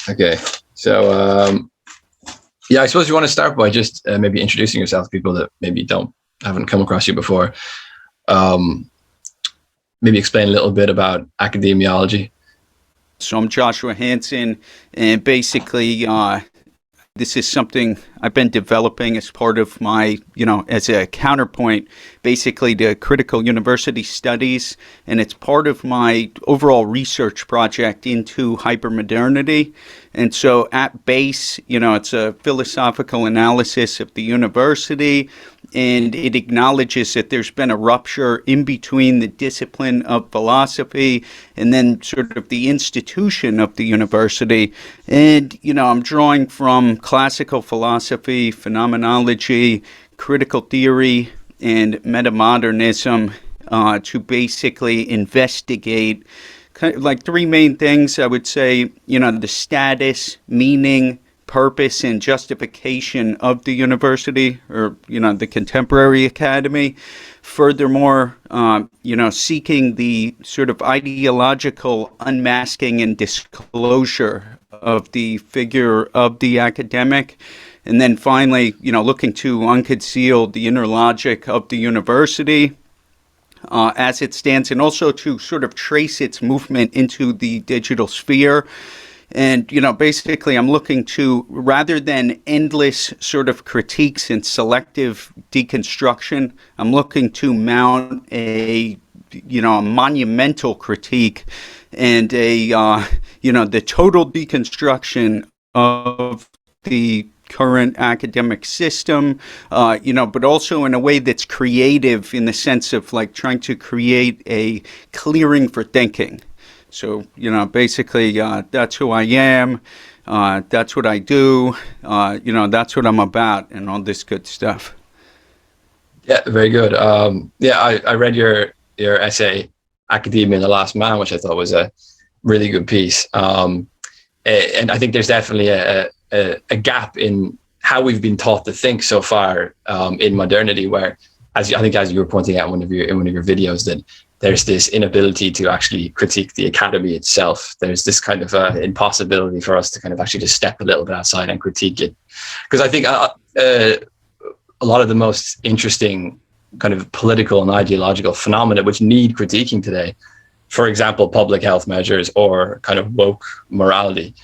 Okay, so yeah, I suppose you want to start by just maybe introducing yourself to people that maybe haven't come across you before. Maybe explain a little bit about academiology. So I'm Joshua Hansen, and basically this is something I've been developing as part of my, as a counterpoint, basically to critical university studies, and it's part of my overall research project into hypermodernity. And so at base, it's a philosophical analysis of the university, and it acknowledges that there's been a rupture in between the discipline of philosophy and then sort of the institution of the university. And, I'm drawing from classical philosophy, phenomenology, critical theory, and metamodernism to basically investigate kind of like three main things, I would say, the status, meaning, purpose, and justification of the university or, the contemporary academy. Furthermore, seeking the sort of ideological unmasking and disclosure of the figure of the academic. And then finally, looking to unconceal the inner logic of the university as it stands, and also to sort of trace its movement into the digital sphere. And, basically I'm looking to, rather than endless sort of critiques and selective deconstruction, I'm looking to mount a monumental critique and the total deconstruction of the current academic system, but also in a way that's creative in the sense of like trying to create a clearing for thinking. So, basically, that's who I am, that's what I do, that's what I'm about, and all this good stuff. Yeah, very good. I read your essay, Academia and the Last Man, which I thought was a really good piece. And I think there's definitely a gap in how we've been taught to think so far in modernity, where, as you were pointing out in one of your videos, that there's this inability to actually critique the academy itself. There's this kind of impossibility for us to kind of actually just step a little bit outside and critique it. Because I think a lot of the most interesting kind of political and ideological phenomena which need critiquing today, for example, public health measures or kind of woke morality,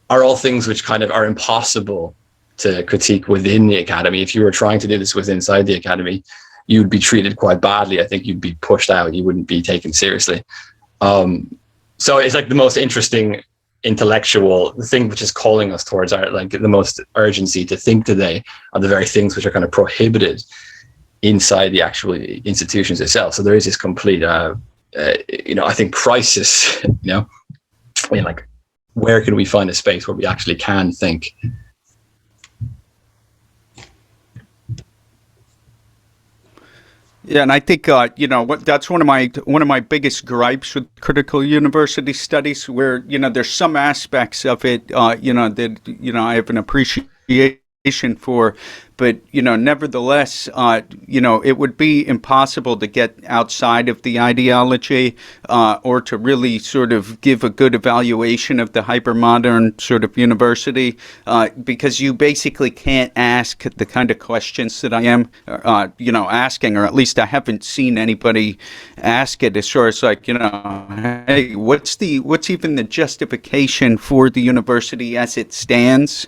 are all things which kind of are impossible to critique within the academy. If you were trying to do this inside the academy, you'd be treated quite badly. I think you'd be pushed out. You wouldn't be taken seriously. So it's like the most interesting intellectual thing which is calling us towards the most urgency to think today are the very things which are kind of prohibited inside the actual institutions itself. So there is this complete, I think crisis, like where can we find a space where we actually can think? Yeah, and I think that's one of my biggest gripes with critical university studies, where there's some aspects of it that I have an appreciation for, but nevertheless, it would be impossible to get outside of the ideology or to really sort of give a good evaluation of the hypermodern sort of university, because you basically can't ask the kind of questions that I am, asking, or at least I haven't seen anybody ask it, as far as like, hey, what's even the justification for the university as it stands?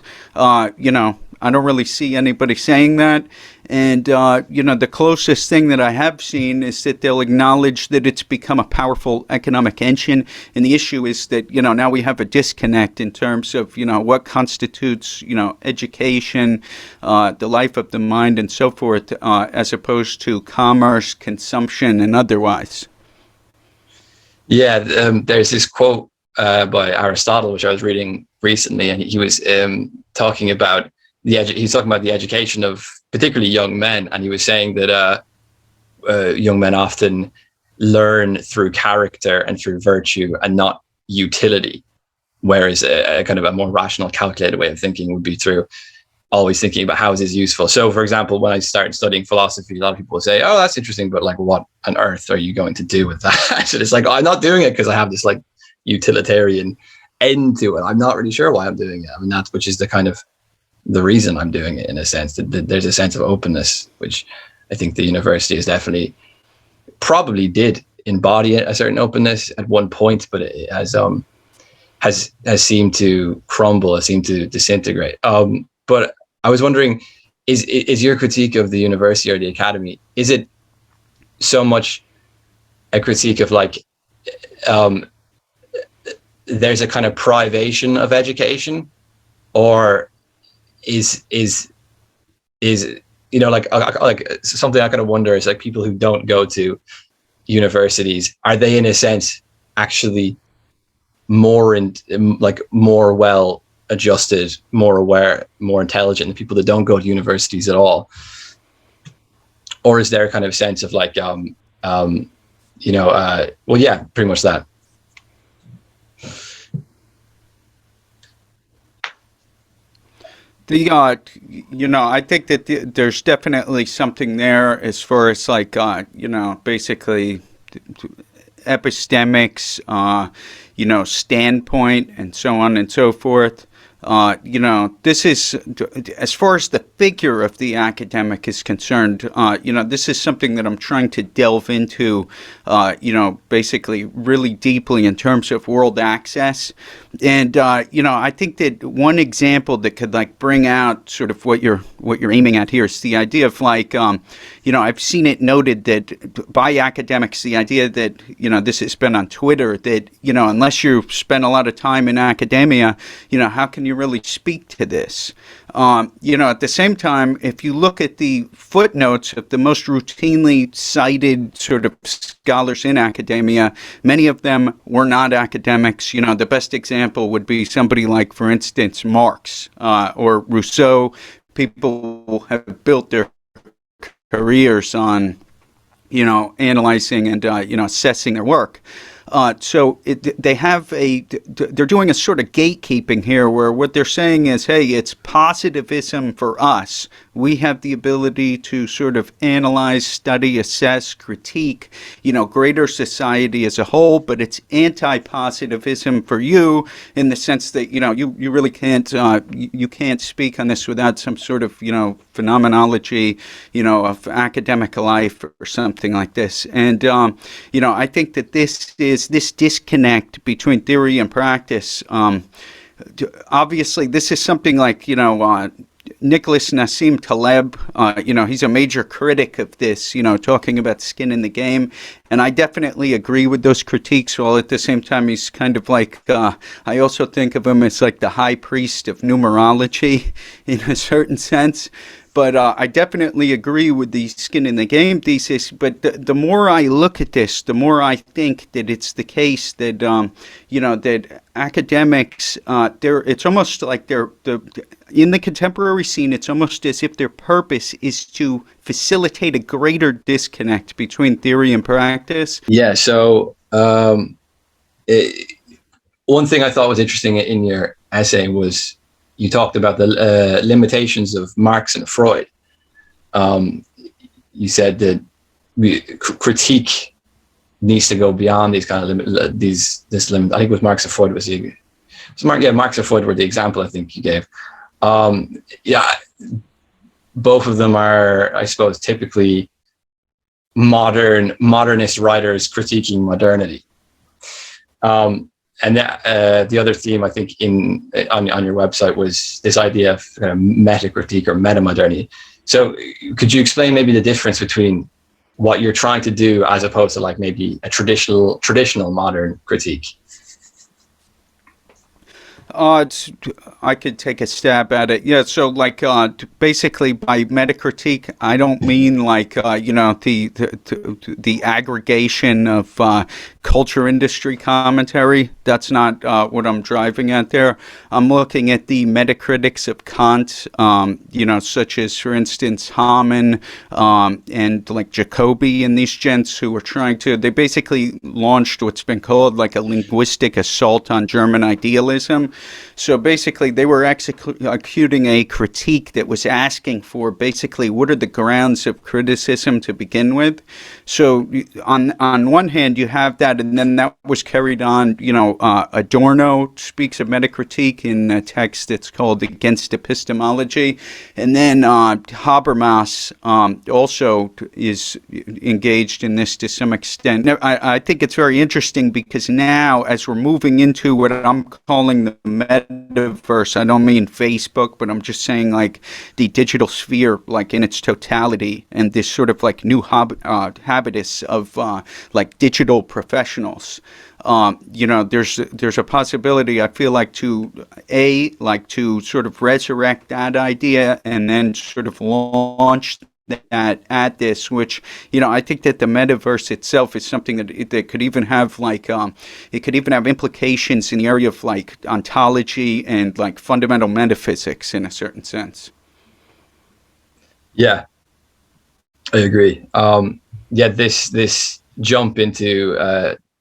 I don't really see anybody saying that. And, the closest thing that I have seen is that they'll acknowledge that it's become a powerful economic engine. And the issue is that, now we have a disconnect in terms of, what constitutes, education, the life of the mind and so forth, as opposed to commerce, consumption, and otherwise. Yeah, there's this quote by Aristotle, which I was reading recently, and he was talking about he's talking about the education of particularly young men, and he was saying that young men often learn through character and through virtue and not utility, whereas a kind of a more rational, calculated way of thinking would be through always thinking about how is this useful. So, for example, when I started studying philosophy, a lot of people will say, "Oh, that's interesting, but like, what on earth are you going to do with that?" So it's like, I'm not doing it because I have this like utilitarian end to it. I'm not really sure why I'm doing it. I mean, which is the kind of the reason I'm doing it, in a sense, that there's a sense of openness, which I think the university is definitely probably did embody a certain openness at one point, but it has seemed to crumble, has seemed to disintegrate. But I was wondering, is your critique of the university or the academy, is it so much a critique of like there's a kind of privation of education, or is you know, like something I kind of wonder is like people who don't go to universities, are they in a sense actually more more well adjusted, more aware, more intelligent than people that don't go to universities at all? Or is there a kind of sense of like you know, well, yeah, pretty much that. You know, I think that there's definitely something there as far as like, you know, basically epistemics, you know, standpoint, and so on and so forth. You know, this is, as far as the figure of the academic is concerned, you know, this is something that I'm trying to delve into, you know, basically really deeply in terms of world access. And, you know, I think that one example that could like bring out sort of what you're aiming at here is the idea of like, you know, I've seen it noted that by academics, the idea that, you know, this has been on Twitter, that, you know, unless you spend a lot of time in academia, you know, how can you really speak to this? You know, at the same time, if you look at the footnotes of the most routinely cited sort of scholars in academia, many of them were not academics. You know, the best example would be somebody like, for instance, Marx or Rousseau. People have built their careers on, you know, analyzing and, you know, assessing their work. So they're doing a sort of gatekeeping here, where what they're saying is, hey, it's positivism for us. We have the ability to sort of analyze, study, assess, critique, you know, greater society as a whole, but it's anti-positivism for you in the sense that, you know, you really can't, you can't speak on this without some sort of, you know, phenomenology, you know, of academic life or something like this. And, you know, I think that this disconnect between theory and practice. Obviously, this is something like, you know, Nicholas Nassim Taleb, you know, he's a major critic of this, you know, talking about skin in the game. And I definitely agree with those critiques, while at the same time, he's kind of like, I also think of him as like the high priest of numerology in a certain sense. But I definitely agree with the skin in the game thesis. But the more I look at this, the more I think that it's the case that, you know, that academics, it's almost like in the contemporary scene, it's almost as if their purpose is to facilitate a greater disconnect between theory and practice. Yeah. So one thing I thought was interesting in your essay was, you talked about the limitations of Marx and Freud. You said that critique needs to go beyond these kind of this limit. I think with Marx and Freud Marx and Freud were the example I think you gave. Yeah, both of them are, I suppose, typically modernist writers critiquing modernity. And the other theme, I think, on your website was this idea of kind of metacritique or metamodernity. So could you explain maybe the difference between what you're trying to do as opposed to like maybe a traditional modern critique? I could take a stab at it. Yeah, so like basically by Metacritique, I don't mean like you know, the aggregation of culture industry commentary. That's not what I'm driving at there. I'm looking at the Metacritics of Kant, you know, such as, for instance, Hamann and like Jacobi and these gents who were they basically launched what's been called like a linguistic assault on German idealism. So basically, they were executing a critique that was asking for basically what are the grounds of criticism to begin with. So on one hand, you have that, and then that was carried on. Adorno speaks of Metacritique in a text that's called Against Epistemology, and then Habermas also is engaged in this to some extent. Now, I think it's very interesting because now, as we're moving into what I'm calling the metaverse, I don't mean Facebook, but I'm just saying like the digital sphere, like in its totality, and this sort of like new habitus of like digital professionals. There's a possibility, I feel like, to sort of resurrect that idea and then sort of launch that at this, which, I think that the metaverse itself is something that could even have like, it could even have implications in the area of like ontology and like fundamental metaphysics in a certain sense. Yeah, I agree. This jump into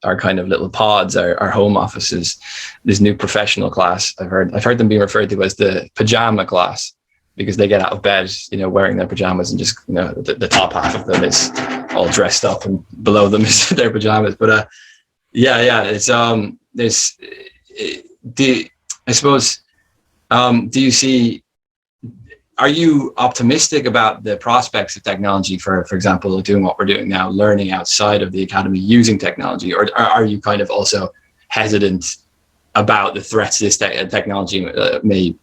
our kind of little pods, our home offices, this new professional class. I've heard them being referred to as the pajama class, because they get out of bed, wearing their pajamas, and just, the top half of them is all dressed up, and below them is their pajamas. But it's do you see? Are you optimistic about the prospects of technology for example, doing what we're doing now, learning outside of the academy using technology, or are you kind of also hesitant about the threats this technology may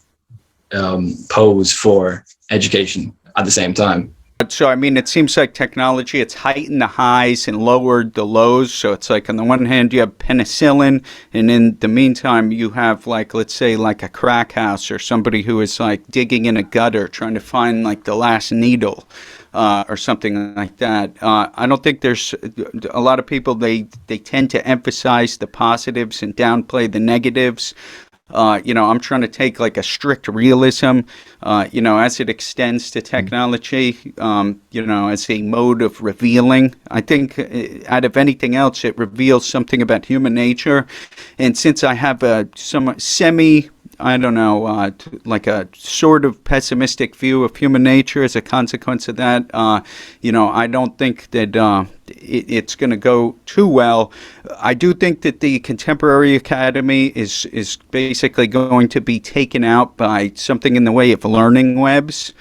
pose for education at the same time? So, I mean, it seems like technology, it's heightened the highs and lowered the lows. So it's like on the one hand, you have penicillin, and in the meantime, you have like, let's say like a crack house or somebody who is like digging in a gutter trying to find like the last needle or something like that. I don't think there's a lot of people, they tend to emphasize the positives and downplay the negatives. I'm trying to take like a strict realism, as it extends to technology, as a mode of revealing. I think out of anything else, it reveals something about human nature. And since I have some like a sort of pessimistic view of human nature as a consequence of that, I don't think that it's going to go too well. I do think that the contemporary academy is basically going to be taken out by something in the way of learning webs.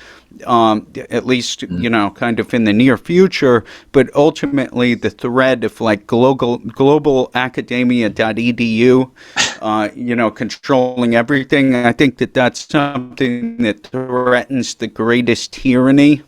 At least, kind of in the near future, but ultimately the thread of like globalacademia.edu, controlling everything. I think that that's something that threatens the greatest tyranny.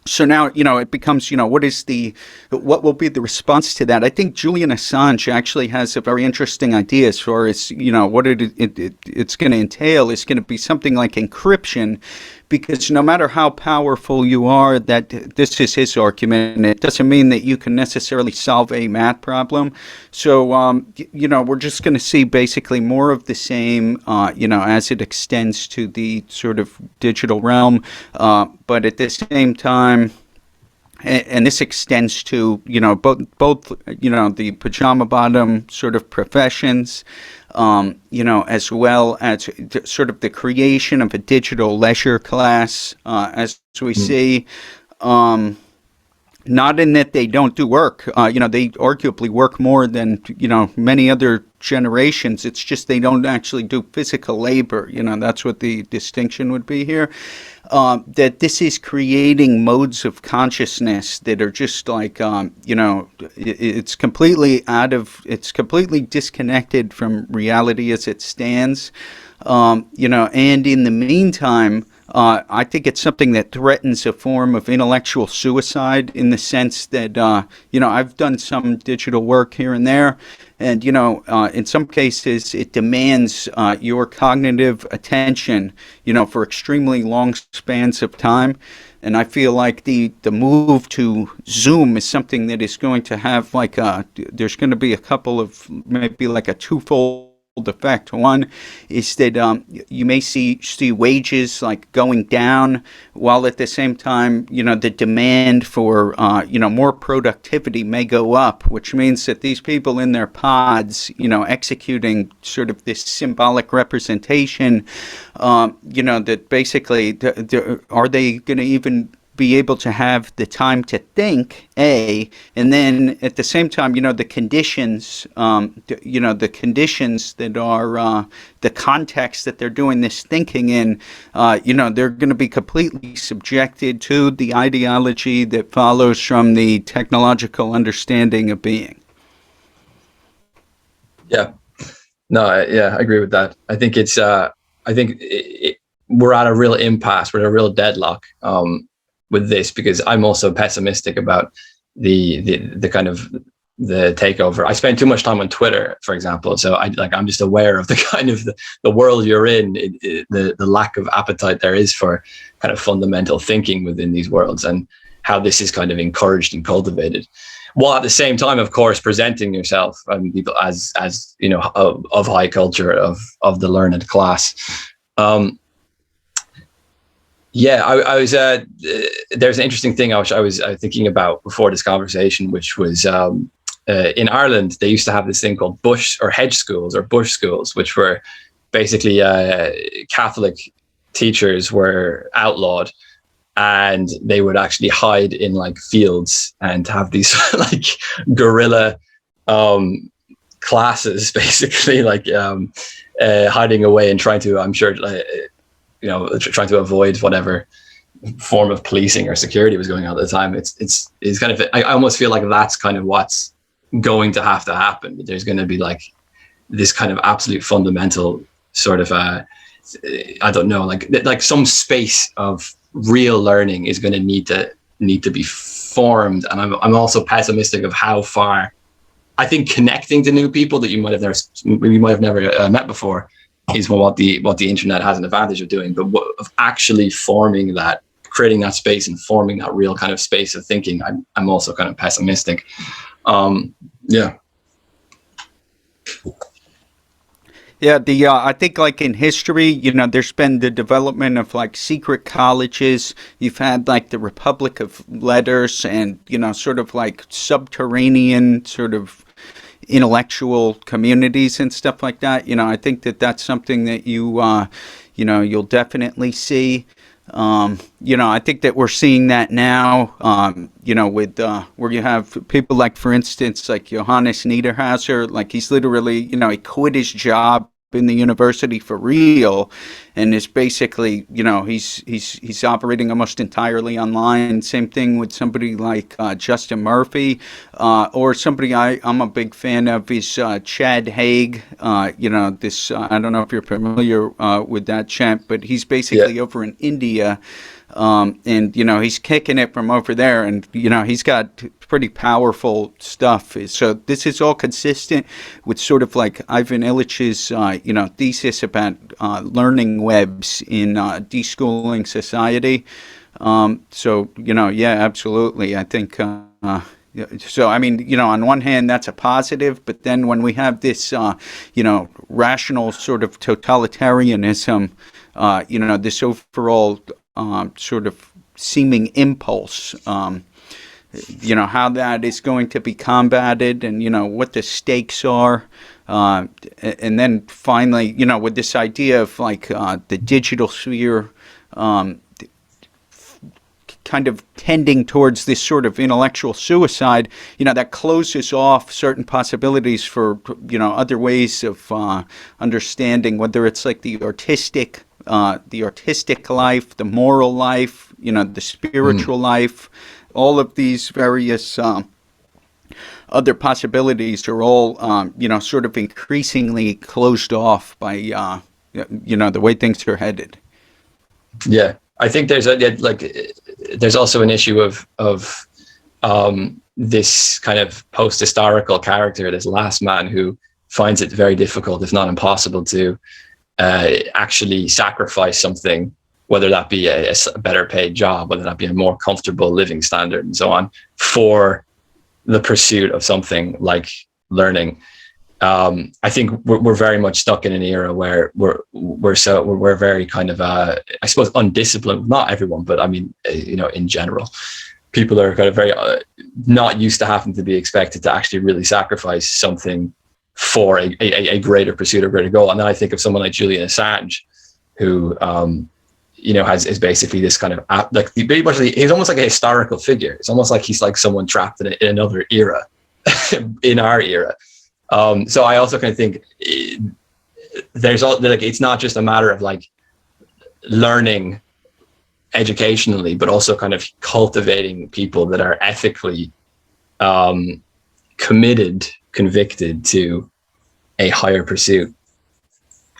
So now, it becomes, what will be the response to that? I think Julian Assange actually has a very interesting idea as far as, what it's going to entail is going to be something like encryption, because no matter how powerful you are, that this is his argument, it doesn't mean that you can necessarily solve a math problem. So, we're just going to see basically more of the same, as it extends to the sort of digital realm. But at the same time, and this extends to, both the pajama bottom sort of professions, as well as sort of the creation of a digital leisure class, as we see. Not in that they don't do work. They arguably work more than, many other generations. It's just they don't actually do physical labor. That's what the distinction would be here. That this is creating modes of consciousness that are just like, it's completely disconnected from reality as it stands. And in the meantime, I think it's something that threatens a form of intellectual suicide, in the sense that, I've done some digital work here and there, and, in some cases it demands your cognitive attention, for extremely long spans of time. And I feel like the move to Zoom is something that is going to have like there's going to be a couple of, maybe like a twofold effect. One is that you may see wages like going down, while at the same time, the demand for more productivity may go up, which means that these people in their pods, executing sort of this symbolic representation, that basically, are they going to even be able to have the time to think, and then at the same time, the conditions, the conditions that are the context that they're doing this thinking in, they're going to be completely subjected to the ideology that follows from the technological understanding of being. Yeah, no, I agree with that. I think we're at a real impasse, we're at a real deadlock. With this, because I'm also pessimistic about the kind of the takeover. I spend too much time on Twitter, for example, so I'm just aware of the kind of the world you're in, the lack of appetite there is for kind of fundamental thinking within these worlds, and how this is kind of encouraged and cultivated, while at the same time, of course, presenting yourself and people as of high culture, of the learned class. Yeah, I was. There's an interesting thing I was thinking about before this conversation, which was in Ireland they used to have this thing called bush or hedge schools or bush schools, which were basically Catholic teachers were outlawed, and they would actually hide in like fields and have these like guerrilla classes, basically like hiding away and trying to, I'm sure. Trying to avoid whatever form of policing or security was going on at the time. It's kind of, I almost feel like that's kind of what's going to have to happen. There's going to be like this kind of absolute fundamental sort of, I don't know, like some space of real learning is going to need to be formed. And I'm also pessimistic of how far. I think connecting to new people that you might have never met before is what the internet has an advantage of doing, but of actually forming that, creating that space and forming that real kind of space of thinking, I'm also kind of pessimistic. Yeah, I think like in history, there's been the development of like secret colleges. You've had like the Republic of Letters and, sort of like subterranean sort of intellectual communities and stuff like that. I think that's something that you'll definitely see. I think that we're seeing that now, with where you have people like, for instance, like Johannes Niederhauser, like he's literally, he quit his job in the university for real, and is basically, he's operating almost entirely online. Same thing with somebody like Justin Murphy, or somebody I'm a big fan of is Chad Haig. This I don't know if you're familiar with that chap, but he's basically over in India. And he's kicking it from over there, and he's got pretty powerful stuff. So this is all consistent with sort of like Ivan Illich's thesis about learning webs in deschooling society. Absolutely, I think. So I mean, on one hand that's a positive, but then when we have this rational sort of totalitarianism, this overall sort of seeming impulse, how that is going to be combated, and what the stakes are, and then finally, with this idea of like the digital sphere kind of tending towards this sort of intellectual suicide, that closes off certain possibilities for other ways of understanding, whether it's like the artistic life, the moral life, the spiritual life. All of these various other possibilities are all, sort of increasingly closed off by, the way things are headed. Yeah, I think there's also an issue of this kind of post-historical character, this last man who finds it very difficult, if not impossible, to actually sacrifice something, whether that be a better paid job, whether that be a more comfortable living standard and so on, for the pursuit of something like learning. I think we're very much stuck in an era where we're very kind of I suppose undisciplined. Not everyone, but I mean, in general, people are kind of very not used to having to be expected to actually really sacrifice something for a greater pursuit or greater goal. And then I think of someone like Julian Assange, who is basically this kind of like he's almost like a historical figure. It's almost like he's like someone trapped in another era, in our era. So I also kind of think there's all like, it's not just a matter of like learning educationally, but also kind of cultivating people that are ethically convicted to a higher pursuit,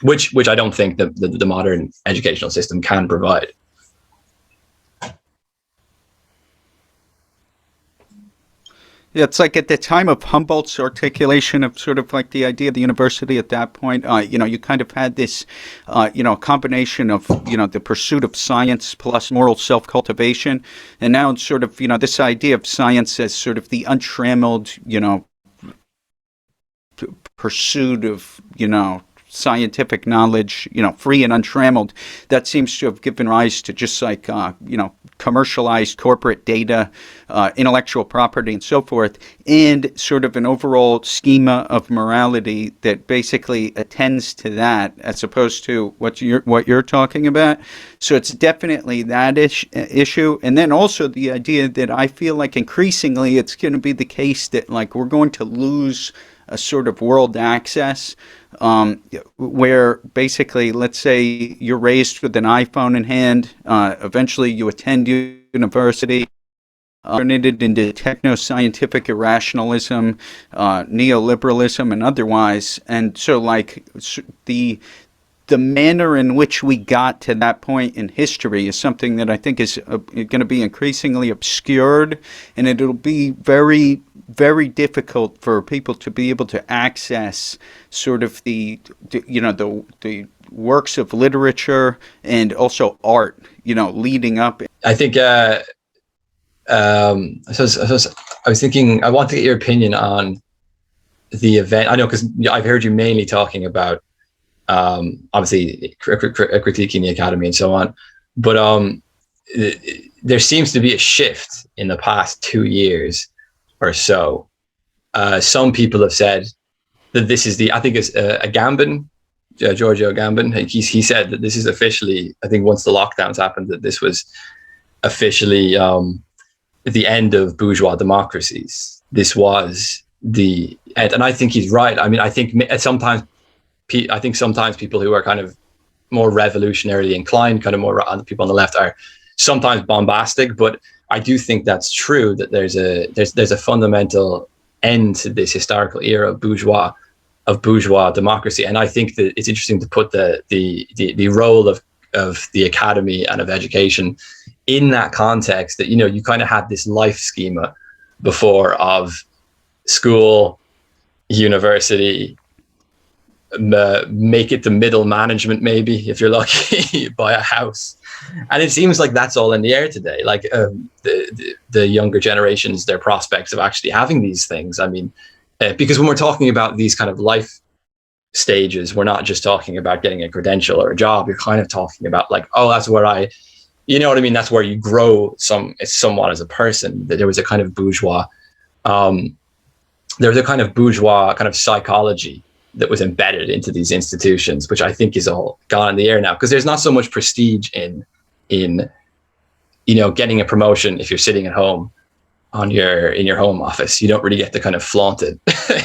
which I don't think that the modern educational system can provide. Yeah, it's like at the time of Humboldt's articulation of sort of like the idea of the university at that point, you kind of had this, combination of, the pursuit of science plus moral self-cultivation. And now it's sort of, this idea of science as sort of the untrammeled, pursuit of, scientific knowledge, free and untrammeled, that seems to have given rise to just like, commercialized corporate data, intellectual property, and so forth, and sort of an overall schema of morality that basically attends to that, as opposed to what you're talking about. So it's definitely that issue, and then also the idea that I feel like increasingly it's going to be the case that like we're going to lose a sort of world access, where basically, let's say you're raised with an iPhone in hand, eventually you attend university, turn it into techno-scientific irrationalism, neoliberalism, and otherwise. And so like the manner in which we got to that point in history is something that I think is going to be increasingly obscured, and it'll be very, very difficult for people to be able to access sort of the works of literature and also art, leading up. I think I was thinking, I want to get your opinion on the event. I know, because I've heard you mainly talking about obviously critiquing the academy and so on, but there seems to be a shift in the past 2 years or so. Some people have said that this is I think it's Agamben, Giorgio Agamben. He said that this is officially, I think once the lockdowns happened, that this was officially the end of bourgeois democracies. This was the end, and I think he's right. I mean, I think sometimes people who are kind of more revolutionarily inclined, kind of more on the people on the left, are sometimes bombastic, but I do think that's true, that there's a fundamental end to this historical era of bourgeois democracy. And I think that it's interesting to put the role of the academy and of education in that context, that you kind of had this life schema before of school, university, make it to middle management, maybe if you're lucky, buy a house. And it seems like that's all in the air today. Like the younger generations, their prospects of actually having these things. I mean, because when we're talking about these kind of life stages, we're not just talking about getting a credential or a job. You're kind of talking about like, oh, that's where that's where you grow somewhat as a person. That there was a kind of bourgeois, kind of psychology that was embedded into these institutions, which I think is all gone in the air now, because there's not so much prestige in getting a promotion if you're sitting at home in your home office. You don't really get to kind of flaunt it.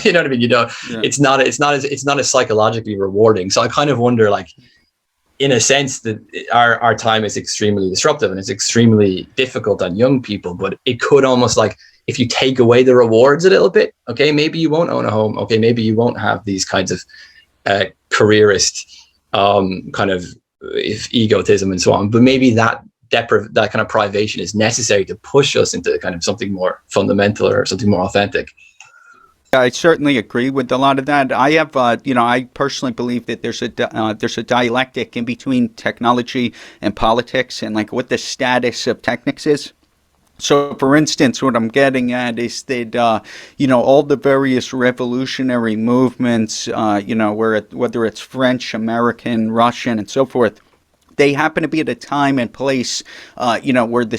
You know what I mean? Yeah. It's not as psychologically rewarding. So I kind of wonder, like, in a sense, that our time is extremely disruptive and it's extremely difficult on young people, but it could almost, like, if you take away the rewards a little bit, okay, maybe you won't own a home. Okay, maybe you won't have these kinds of careerist kind of egotism and so on. But maybe that kind of privation is necessary to push us into kind of something more fundamental or something more authentic. I certainly agree with a lot of that. I have, I personally believe that there's a dialectic in between technology and politics, and like what the status of technics is. So, for instance, what I'm getting at is that, all the various revolutionary movements, whether it's French, American, Russian, and so forth, they happen to be at a time and place, where the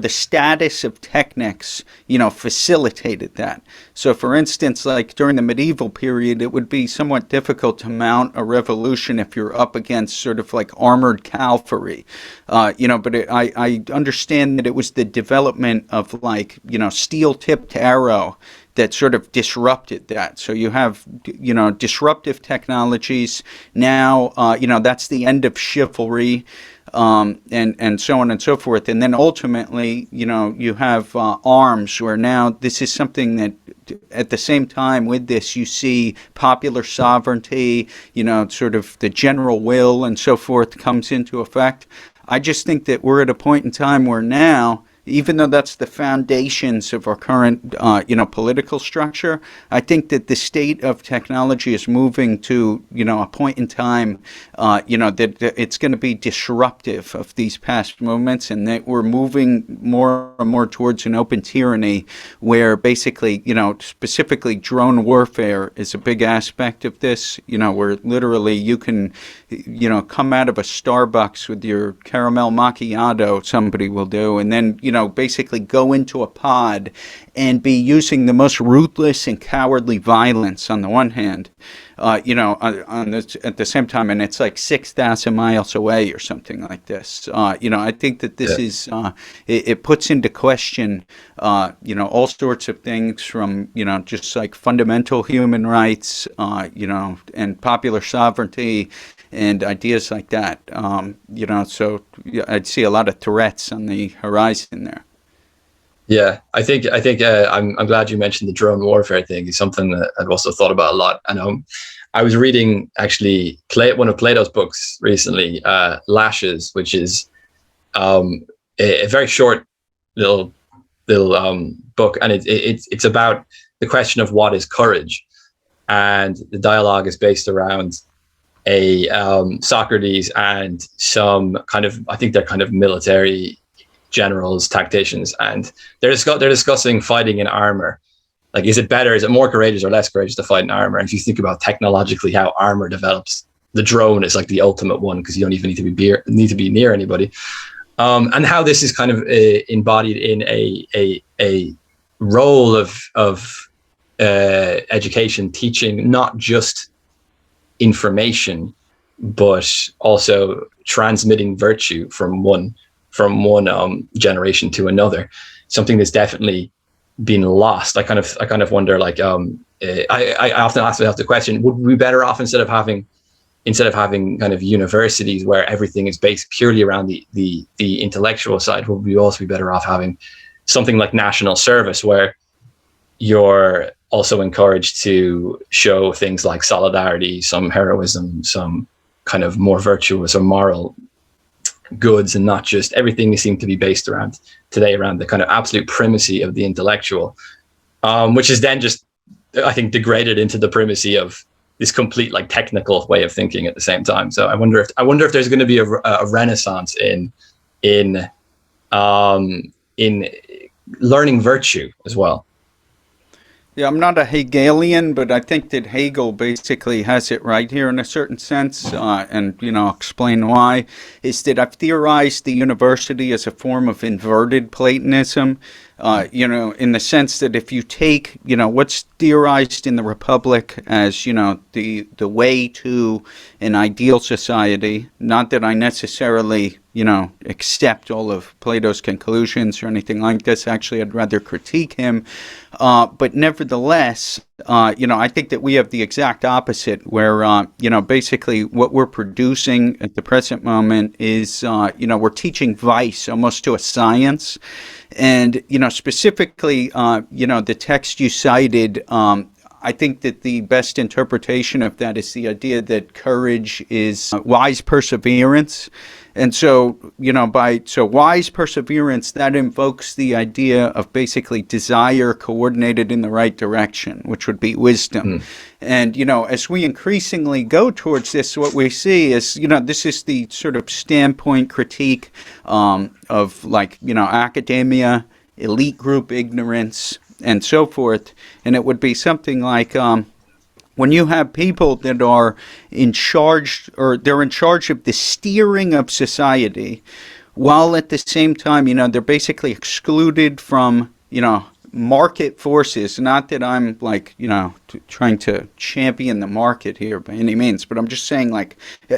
status of technics, facilitated that. So, for instance, like during the medieval period, it would be somewhat difficult to mount a revolution if you're up against sort of like armored cavalry, I understand that it was the development of like, steel-tipped arrow that sort of disrupted that. So you have, disruptive technologies. Now, that's the end of chivalry, and so on and so forth. And then ultimately, you have arms, where now this is something that at the same time with this, you see popular sovereignty, sort of the general will and so forth comes into effect. I just think that we're at a point in time where now, even though that's the foundations of our current, political structure, I think that the state of technology is moving to, a point in time, that it's going to be disruptive of these past movements, and that we're moving more and more towards an open tyranny, where basically, specifically drone warfare is a big aspect of this, where literally you can, come out of a Starbucks with your caramel macchiato, somebody will do, and then, basically go into a pod and be using the most ruthless and cowardly violence on the one hand, on this, at the same time, and it's like 6,000 miles away or something like this. I think that this is, it puts into question, all sorts of things from, just like fundamental human rights, and popular sovereignty, and ideas like that. So I'd see a lot of threats on the horizon there. Yeah, I'm glad you mentioned the drone warfare thing. It's something that I've also thought about a lot. And I was reading actually one of Plato's books recently, Lashes, which is a very short little book, and it's about the question of what is courage, and the dialogue is based around a Socrates and some kind of, I think they're kind of military generals, tacticians, and they're discussing fighting in armor. Like, is it more courageous or less courageous to fight in armor? And if you think about technologically how armor develops, the drone is like the ultimate one, because you don't even need to be near anybody. And how this is kind of embodied in a role of education, teaching not just information, but also transmitting virtue from one generation to another. Something that's definitely been lost. I kind of wonder, like, I often ask myself the question: would we be better off instead of having kind of universities where everything is based purely around the intellectual side? Would we also be better off having something like national service, where you're also encouraged to show things like solidarity, some heroism, some kind of more virtuous or moral goods, and not just everything seems to be based around today around the kind of absolute primacy of the intellectual, which is then just, I think, degraded into the primacy of this complete like technical way of thinking at the same time. So I wonder if there's going to be a renaissance in learning virtue as well. Yeah, I'm not a Hegelian, but I think that Hegel basically has it right here in a certain sense, and I'll explain why. Is that I've theorized the university as a form of inverted Platonism, in the sense that if you take, what's theorized in the Republic as, the way to an ideal society, not that I necessarily, accept all of Plato's conclusions or anything like this. Actually, I'd rather critique him. But nevertheless, I think that we have the exact opposite, where, basically what we're producing at the present moment is, we're teaching vice almost to a science. And, specifically, the text you cited, I think that the best interpretation of that is the idea that courage is wise perseverance. And so, so wise perseverance, that invokes the idea of basically desire coordinated in the right direction, which would be wisdom. And, as we increasingly go towards this, what we see is, this is the sort of standpoint critique of academia, elite group ignorance, and so forth. And it would be something like, when you have people that are in charge, or they're in charge of the steering of society, while at the same time, they're basically excluded from, market forces. Not that I'm trying to champion the market here by any means, but I'm just saying,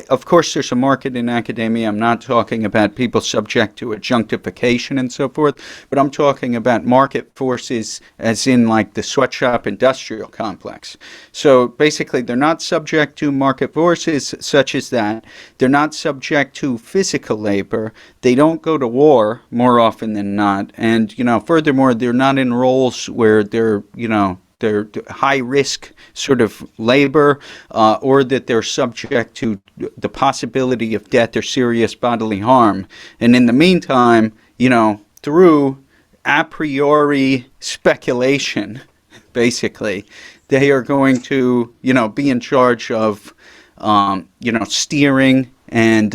of course there's a market in academia. I'm not talking about people subject to adjunctification and so forth, but I'm talking about market forces as in the sweatshop industrial complex. So basically they're not subject to market forces such as that. They're not subject to physical labor. They don't go to war more often than not. And, furthermore, they're not in roles where they're high risk sort of labor, or that they're subject to the possibility of death or serious bodily harm. And in the meantime, through a priori speculation, basically, they are going to, be in charge of, steering and,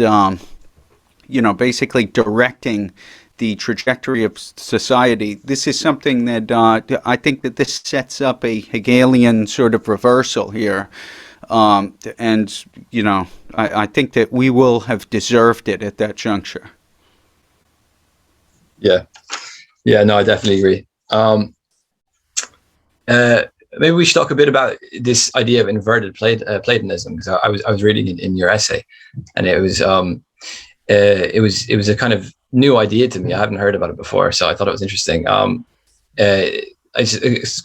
basically directing the trajectory of society. This is something that I think that this sets up a Hegelian sort of reversal here. And, I think that we will have deserved it at that juncture. Yeah. Yeah, no, I definitely agree. Maybe we should talk a bit about this idea of inverted Platonism, because I was reading in your essay, and it was a kind of new idea to me. I haven't heard about it before, so I thought it was interesting.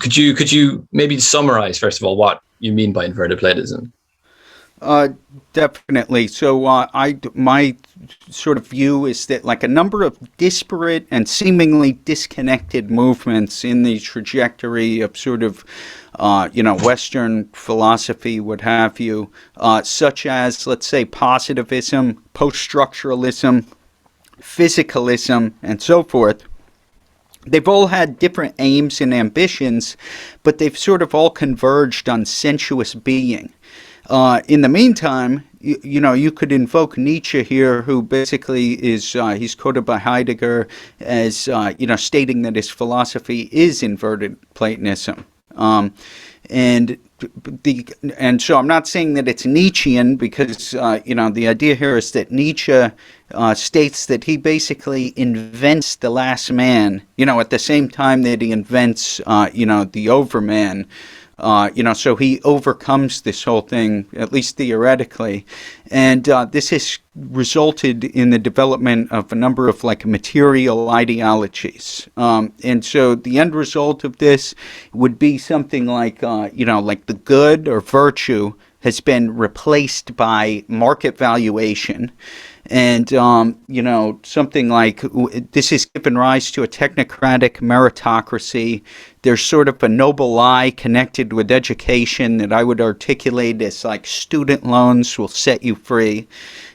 Could you maybe summarize first of all what you mean by inverted Platonism? Definitely. So my sort of view is that a number of disparate and seemingly disconnected movements in the trajectory of sort of Western philosophy, what have you, such as, let's say, positivism, post-structuralism, physicalism, and so forth. They've all had different aims and ambitions, but they've sort of all converged on sensuous being. In the meantime, you could invoke Nietzsche here, who basically is, he's quoted by Heidegger as, stating that his philosophy is inverted Platonism. And so I'm not saying that it's Nietzschean, because, the idea here is that Nietzsche states that he basically invents the last man, at the same time that he invents, the overman. So he overcomes this whole thing, at least theoretically. And this has resulted in the development of a number of material ideologies. And so the end result of this would be something like the good or virtue has been replaced by market valuation. And, something like this has given rise to a technocratic meritocracy. There's sort of a noble lie connected with education that I would articulate as student loans will set you free.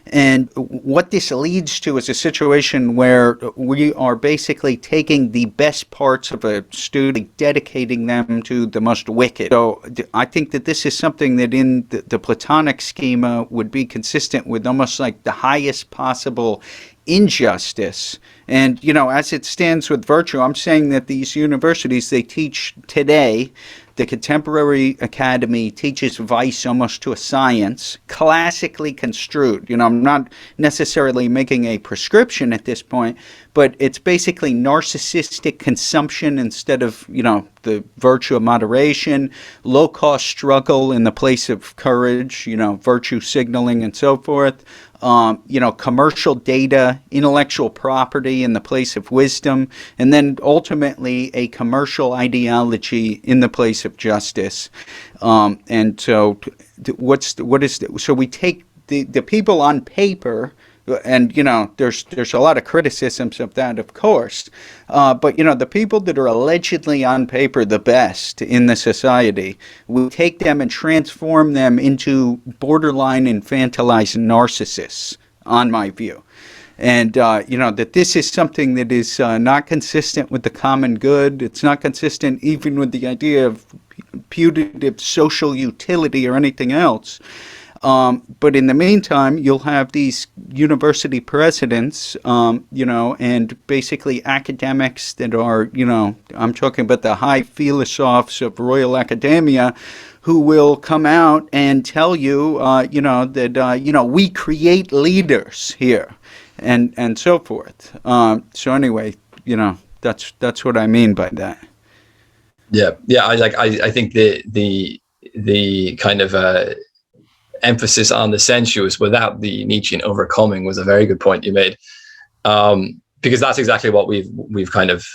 And what this leads to is a situation where we are basically taking the best parts of a student, dedicating them to the most wicked. So I think that this is something that in the Platonic schema would be consistent with almost the highest possible injustice. And, as it stands with virtue, I'm saying that these universities, they teach today, the contemporary academy teaches vice almost to a science, classically construed. I'm not necessarily making a prescription at this point, but it's basically narcissistic consumption instead of, the virtue of moderation, low-cost struggle in the place of courage, virtue signaling and so forth. Commercial data, intellectual property in the place of wisdom, and then ultimately a commercial ideology in the place of justice. And so, so we take the people on paper And there's a lot of criticisms of that, of course. But the people that are allegedly on paper the best in the society, we take them and transform them into borderline infantilized narcissists, on my view. And that this is something that is not consistent with the common good. It's not consistent even with the idea of putative social utility or anything else. But in the meantime, you'll have these university presidents, and basically academics that are, I'm talking about the high philosophers of Royal Academia, who will come out and tell you, that, we create leaders here, and so forth. So anyway, that's what I mean by that. Yeah. I think the kind of emphasis on the sensuous without the Nietzschean overcoming was a very good point you made, because that's exactly what we've kind of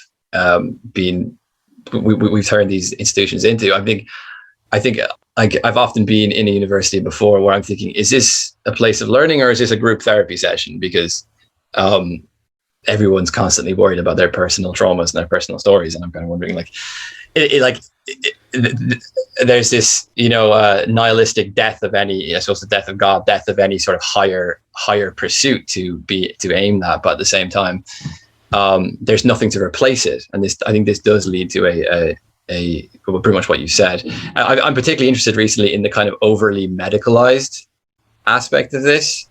we've turned these institutions into. I think I've often been in a university before where I'm thinking, is this a place of learning or is this a group therapy session? Because everyone's constantly worried about their personal traumas and their personal stories, and I'm kind of wondering, there's this nihilistic death of any, I suppose, the death of God, death of any sort of higher pursuit to aim at, but at the same time there's nothing to replace it. And I think this does lead to a pretty much what you said. I'm particularly interested recently in the kind of overly medicalized aspect of this.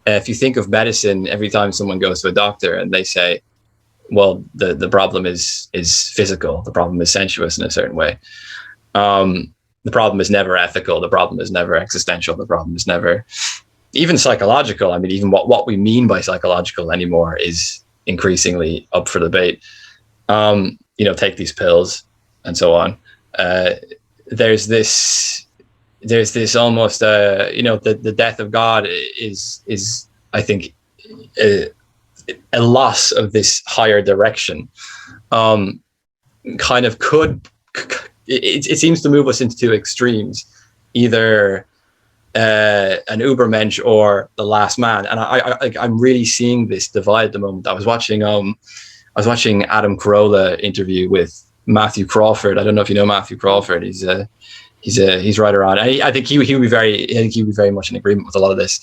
If you think of medicine, every time someone goes to a doctor and they say, well, the problem is physical, the problem is sensuous in a certain way. The problem is never ethical, the problem is never existential, the problem is never even psychological. I mean, even what we mean by psychological anymore is increasingly up for debate. Take these pills and so on. There's this almost the death of God is I think a loss of this higher direction. Kind of it seems to move us into two extremes, either an Ubermensch or the last man. And I'm really seeing this divide at the moment. I was watching Adam Carolla interview with Matthew Crawford. I don't know if you know Matthew Crawford. He's right around. I think he would be very much in agreement with a lot of this.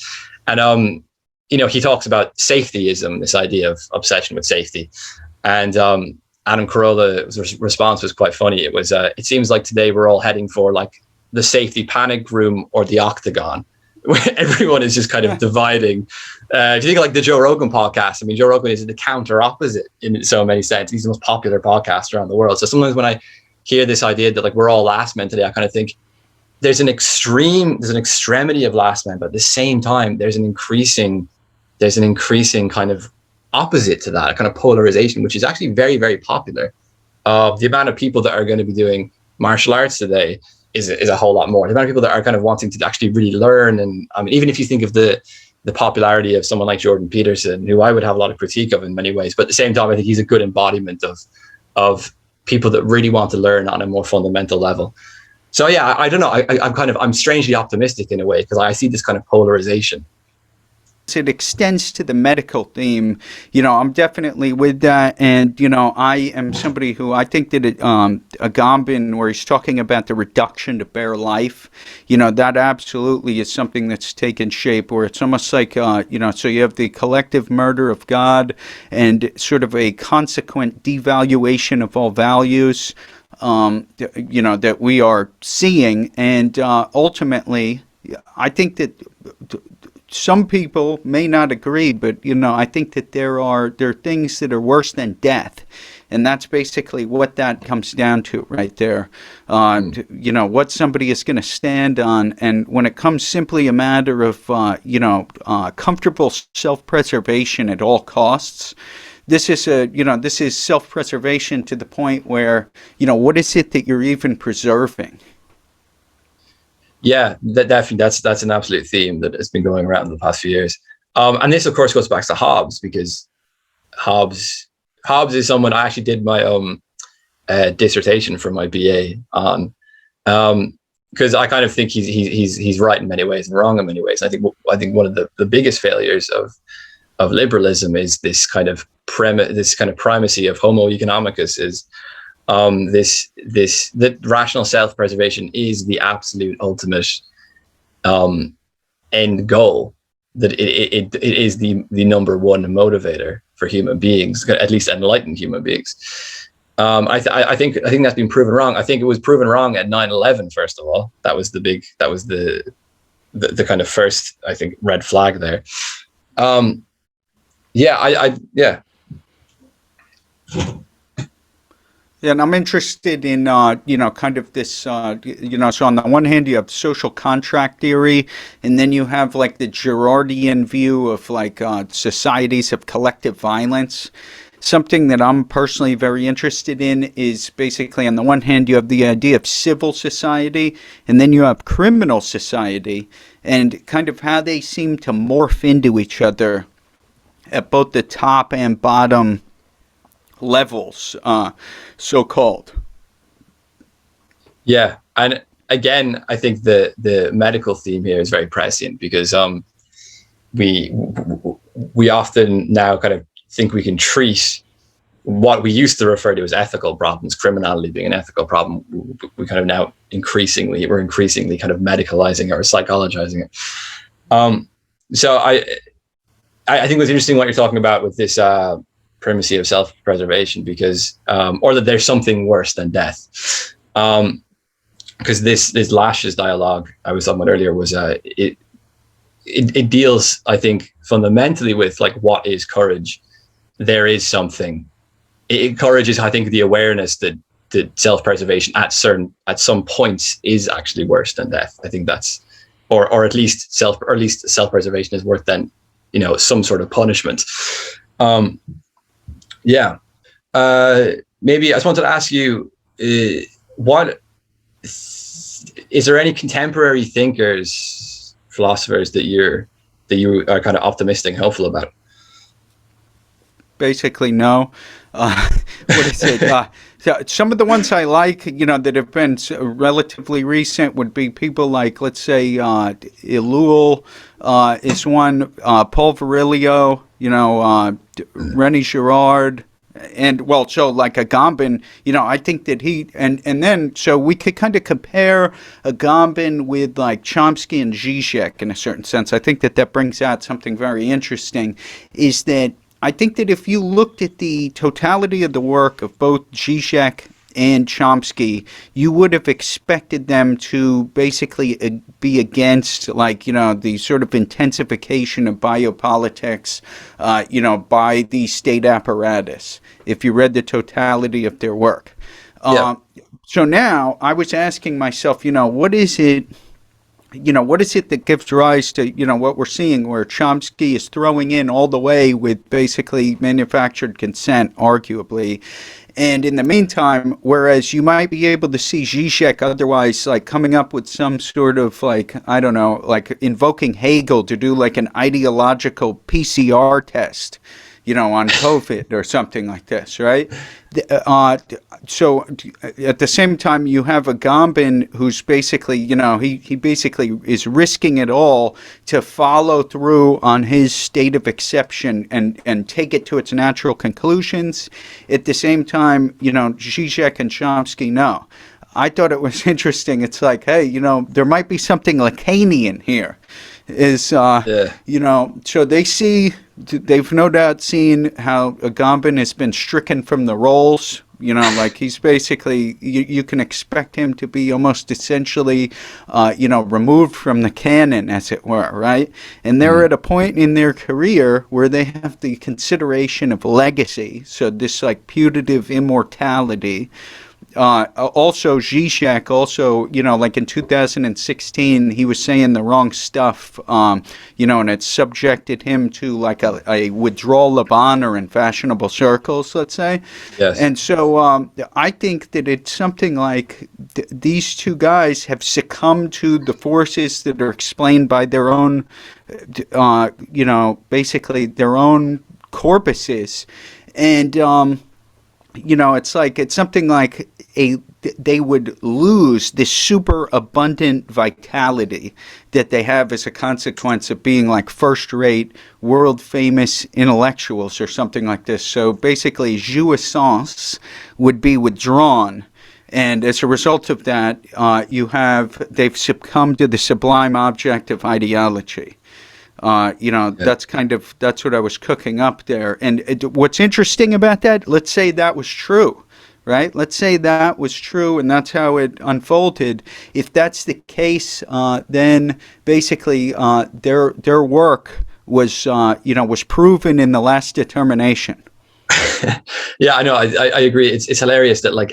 And he talks about safetyism, this idea of obsession with safety. And Adam Carolla's response was quite funny. It was, it seems like today we're all heading for like the safety panic room or the octagon, where everyone is just kind of dividing. Do you think of like the Joe Rogan podcast? I mean, Joe Rogan is the counter opposite in so many sense. He's the most popular podcast around the world. So sometimes when I hear this idea that like we're all last men today, I kind of think there's an extremity of last men, but at the same time, there's an increasing kind of opposite to that, a kind of polarization, which is actually very, very popular. The amount of people that are going to be doing martial arts today is a whole lot more. The amount of people that are kind of wanting to actually really learn. And I mean, even if you think of the popularity of someone like Jordan Peterson, who I would have a lot of critique of in many ways, but at the same time, I think he's a good embodiment of people that really want to learn on a more fundamental level. So yeah, I don't know. I'm strangely optimistic in a way, because I see this kind of polarization. It extends to the medical theme. I'm definitely with that. And, I am somebody who I think that Agamben, where he's talking about the reduction to bare life, that absolutely is something that's taken shape, where it's almost like, so you have the collective murder of God and sort of a consequent devaluation of all values, that we are seeing. And ultimately, I think that some people may not agree, but I think that there are things that are worse than death, and that's basically what that comes down to right there. What somebody is going to stand on, and when it comes simply a matter of comfortable self-preservation at all costs. This is self-preservation to the point where what is it that you're even preserving? Yeah, definitely. That's an absolute theme that has been going around in the past few years. And this, of course, goes back to Hobbes, because Hobbes is someone I actually did my dissertation for my BA on, because I kind of think he's right in many ways and wrong in many ways. I think one of the biggest failures of liberalism is this kind of primacy of Homo economicus, is that rational self-preservation is the absolute ultimate end goal, that it is the number one motivator for human beings, at least enlightened human beings. I think that's been proven wrong. I think it was proven wrong at 9/11. First of all, that was the kind of first, I think, red flag there. Yeah. Yeah, and I'm interested in, kind of this, so on the one hand, you have social contract theory, and then you have like the Girardian view of like societies of collective violence. Something that I'm personally very interested in is basically, on the one hand, you have the idea of civil society, and then you have criminal society, and kind of how they seem to morph into each other at both the top and bottom levels, so-called. Yeah, and again, I think the medical theme here is very prescient, because we often now kind of think we can treat what we used to refer to as ethical problems, criminality being an ethical problem. We kind of now increasingly kind of medicalizing or psychologizing it. So I think it's interesting what you're talking about with this primacy of self-preservation, because or that there's something worse than death, because this Lash's dialogue I was talking about earlier was it deals, I think, fundamentally with like, what is courage. There is something. Courage is, I think, the awareness that self-preservation at some points is actually worse than death. I think that's, or at least self-preservation is worse than, some sort of punishment. Yeah. Maybe I just wanted to ask you, what is there any contemporary thinkers, philosophers that you are kind of optimistic and hopeful about? Basically, no. What is it? Some of the ones I like, that have been relatively recent would be people like, let's say, Ellul is one, Paul Virilio, René Girard, and so like Agamben, I think that he, and then, so we could kind of compare Agamben with like Chomsky and Zizek in a certain sense. I think that brings out something very interesting, is that I think that if you looked at the totality of the work of both Zizek and Chomsky, you would have expected them to basically be against, like, the sort of intensification of biopolitics, by the state apparatus, if you read the totality of their work. Yeah. So now I was asking myself, what is it that gives rise to, what we're seeing, where Chomsky is throwing in all the way with basically manufactured consent, arguably. And in the meantime, whereas you might be able to see Zizek otherwise, like, coming up with some sort of, like, I don't know, like invoking Hegel to do like an ideological PCR test, on COVID or something like this, right? So at the same time, you have Agamben, who's basically, he basically is risking it all to follow through on his state of exception and take it to its natural conclusions. At the same time, Zizek and Chomsky, no. I thought it was interesting. It's like, hey, there might be something Lacanian here. So they've no doubt seen how Agamben has been stricken from the rolls. Like, he's basically, you can expect him to be almost essentially, removed from the canon, as it were, right? And they're at a point in their career where they have the consideration of legacy, so this, like, putative immortality. Also, Zizek, like in 2016, he was saying the wrong stuff, and it subjected him to like a withdrawal of honor in fashionable circles, let's say. Yes. And so I think that it's something like these two guys have succumbed to the forces that are explained by their own, basically their own corpuses. And, it's something like they would lose this super abundant vitality that they have as a consequence of being like first-rate, world-famous intellectuals or something like this. So basically, jouissance would be withdrawn. And as a result of that, they've succumbed to the sublime object of ideology. That's what I was cooking up there. And what's interesting about that, let's say that was true, right? Let's say that was true and that's how it unfolded. If that's the case, then basically their work was proven in the last determination. Yeah, I know. I agree. It's hilarious that like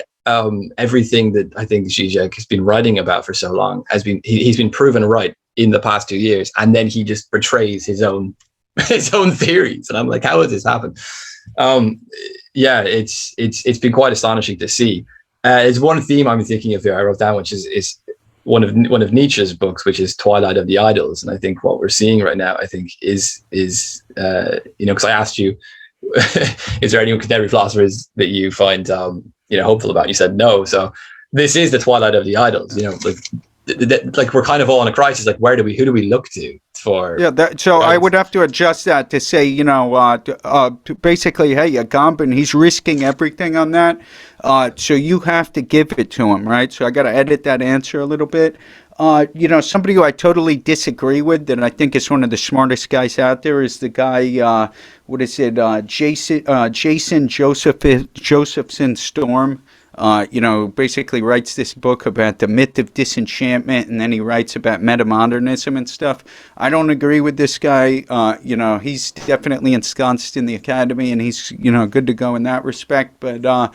everything that I think Zizek has been writing about for so long he's been proven right in the past 2 years, and then he just portrays his own theories, and I'm like, how has this happened? Yeah, it's been quite astonishing to see. It's one theme I'm thinking of here. I wrote down, which is one of Nietzsche's books, which is Twilight of the Idols, and I think what we're seeing right now, I think is because I asked you, is there any contemporary philosophers that you find hopeful about? You said no. So this is the Twilight of the Idols. Like we're kind of all in a crisis. Like who do we look to for? Yeah. I would have to adjust that to say, basically, hey, Agamben, he's risking everything on that. So you have to give it to him, right? So I got to edit that answer a little bit. Somebody who I totally disagree with, that I think is one of the smartest guys out there, is the guy, Jason Josephson Storm. Basically writes this book about the myth of disenchantment, and then he writes about metamodernism and stuff. I don't agree with this guy. He's definitely ensconced in the academy, and he's, good to go in that respect. But, I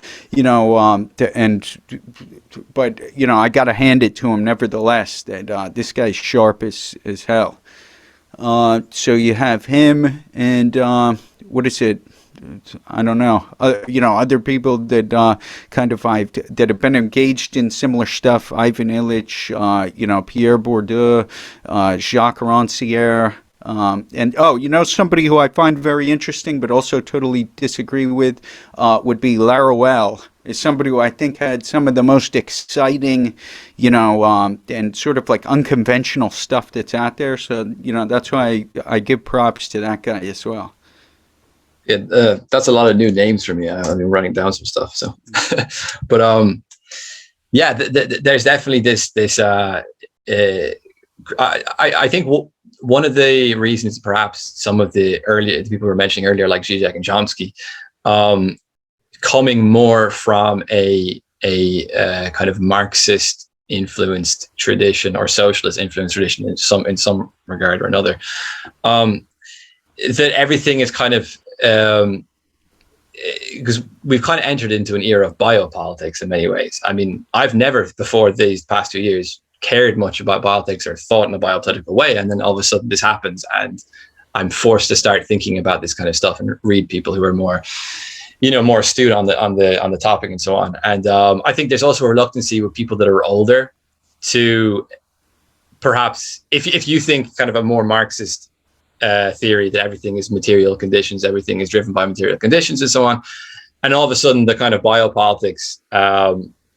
got to hand it to him nevertheless that this guy's sharp as hell. So you have him, and I don't know. Other people that that have been engaged in similar stuff. Ivan Illich, Pierre Bourdieu, Jacques Rancière, and somebody who I find very interesting but also totally disagree with would be Laruelle. Is somebody who I think had some of the most exciting, and sort of like unconventional stuff that's out there. So that's why I give props to that guy as well. Yeah, that's a lot of new names for me. I've been writing down some stuff. So, but there's definitely this. I think one of the reasons, perhaps, some of the people were mentioning earlier, like Zizek and Chomsky, coming more from a kind of Marxist influenced tradition or socialist influenced tradition in some regard or another, that everything is kind of. Because we've kind of entered into an era of biopolitics in many ways. I mean, I've never before these past 2 years cared much about politics or thought in a biopolitical way, and then all of a sudden this happens, and I'm forced to start thinking about this kind of stuff and read people who are more astute on the topic and so on. And I think there's also a reluctancy with people that are older to perhaps, if you think kind of a more Marxist theory that everything is material conditions, everything is driven by material conditions and so on, and all of a sudden the kind of biopolitics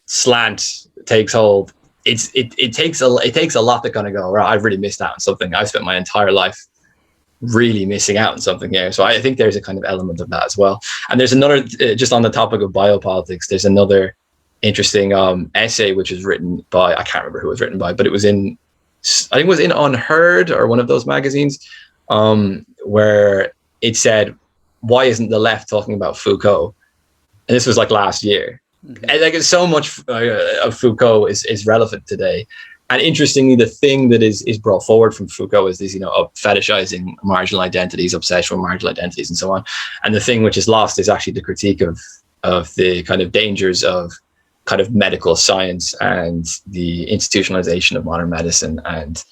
slant takes hold, it takes a lot to kind of go, right, I've really missed out on something. I've spent my entire life really missing out on something here. So I think there's a kind of element of that as well. And there's another, just on the topic of biopolitics, there's another interesting essay which was written by, I can't remember who it was written by, but it was in, I think it was in Unheard or one of those magazines, where it said, why isn't the left talking about Foucault? And this was like last year. Mm-hmm. And like so much of Foucault is relevant today. And interestingly, the thing that is brought forward from Foucault is this, of fetishizing marginal identities, obsession with marginal identities and so on. And the thing which is lost is actually the critique of the kind of dangers of kind of medical science and the institutionalization of modern medicine and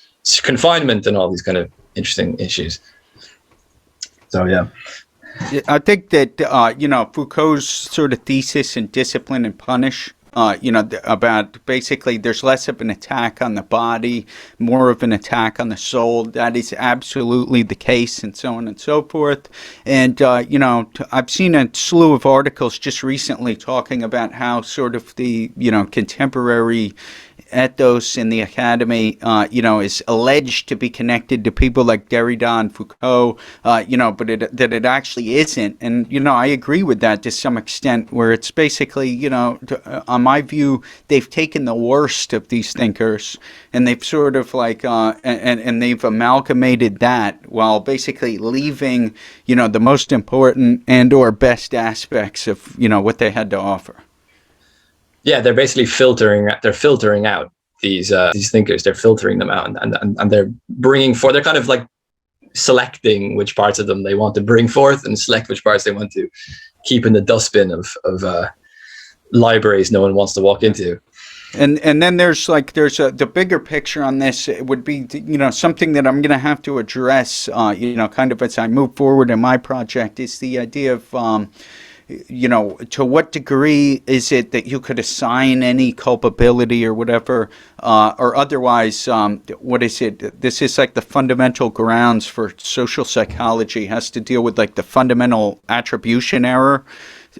confinement and all these kind of interesting issues. So, yeah. I think that, Foucault's sort of thesis in Discipline and Punish, about basically there's less of an attack on the body, more of an attack on the soul. That is absolutely the case, and so on and so forth. And, I've seen a slew of articles just recently talking about how sort of the, contemporary ethos in the academy, is alleged to be connected to people like Derrida and Foucault, but that it actually isn't. And, I agree with that to some extent, where it's basically, on my view, they've taken the worst of these thinkers and they've sort of like, and they've amalgamated that while basically leaving, the most important and or best aspects of, what they had to offer. Yeah, they're basically filtering out these thinkers. They're filtering them out, and they're bringing forth. They're kind of like selecting which parts of them they want to bring forth, and select which parts they want to keep in the dustbin of libraries no one wants to walk into. And then there's the bigger picture on this. It would be something that I'm going to have to address. Kind of as I move forward in my project, is the idea of to what degree is it that you could assign any culpability or whatever, or otherwise, what is it? This is like the fundamental grounds for social psychology, has to deal with like the fundamental attribution error,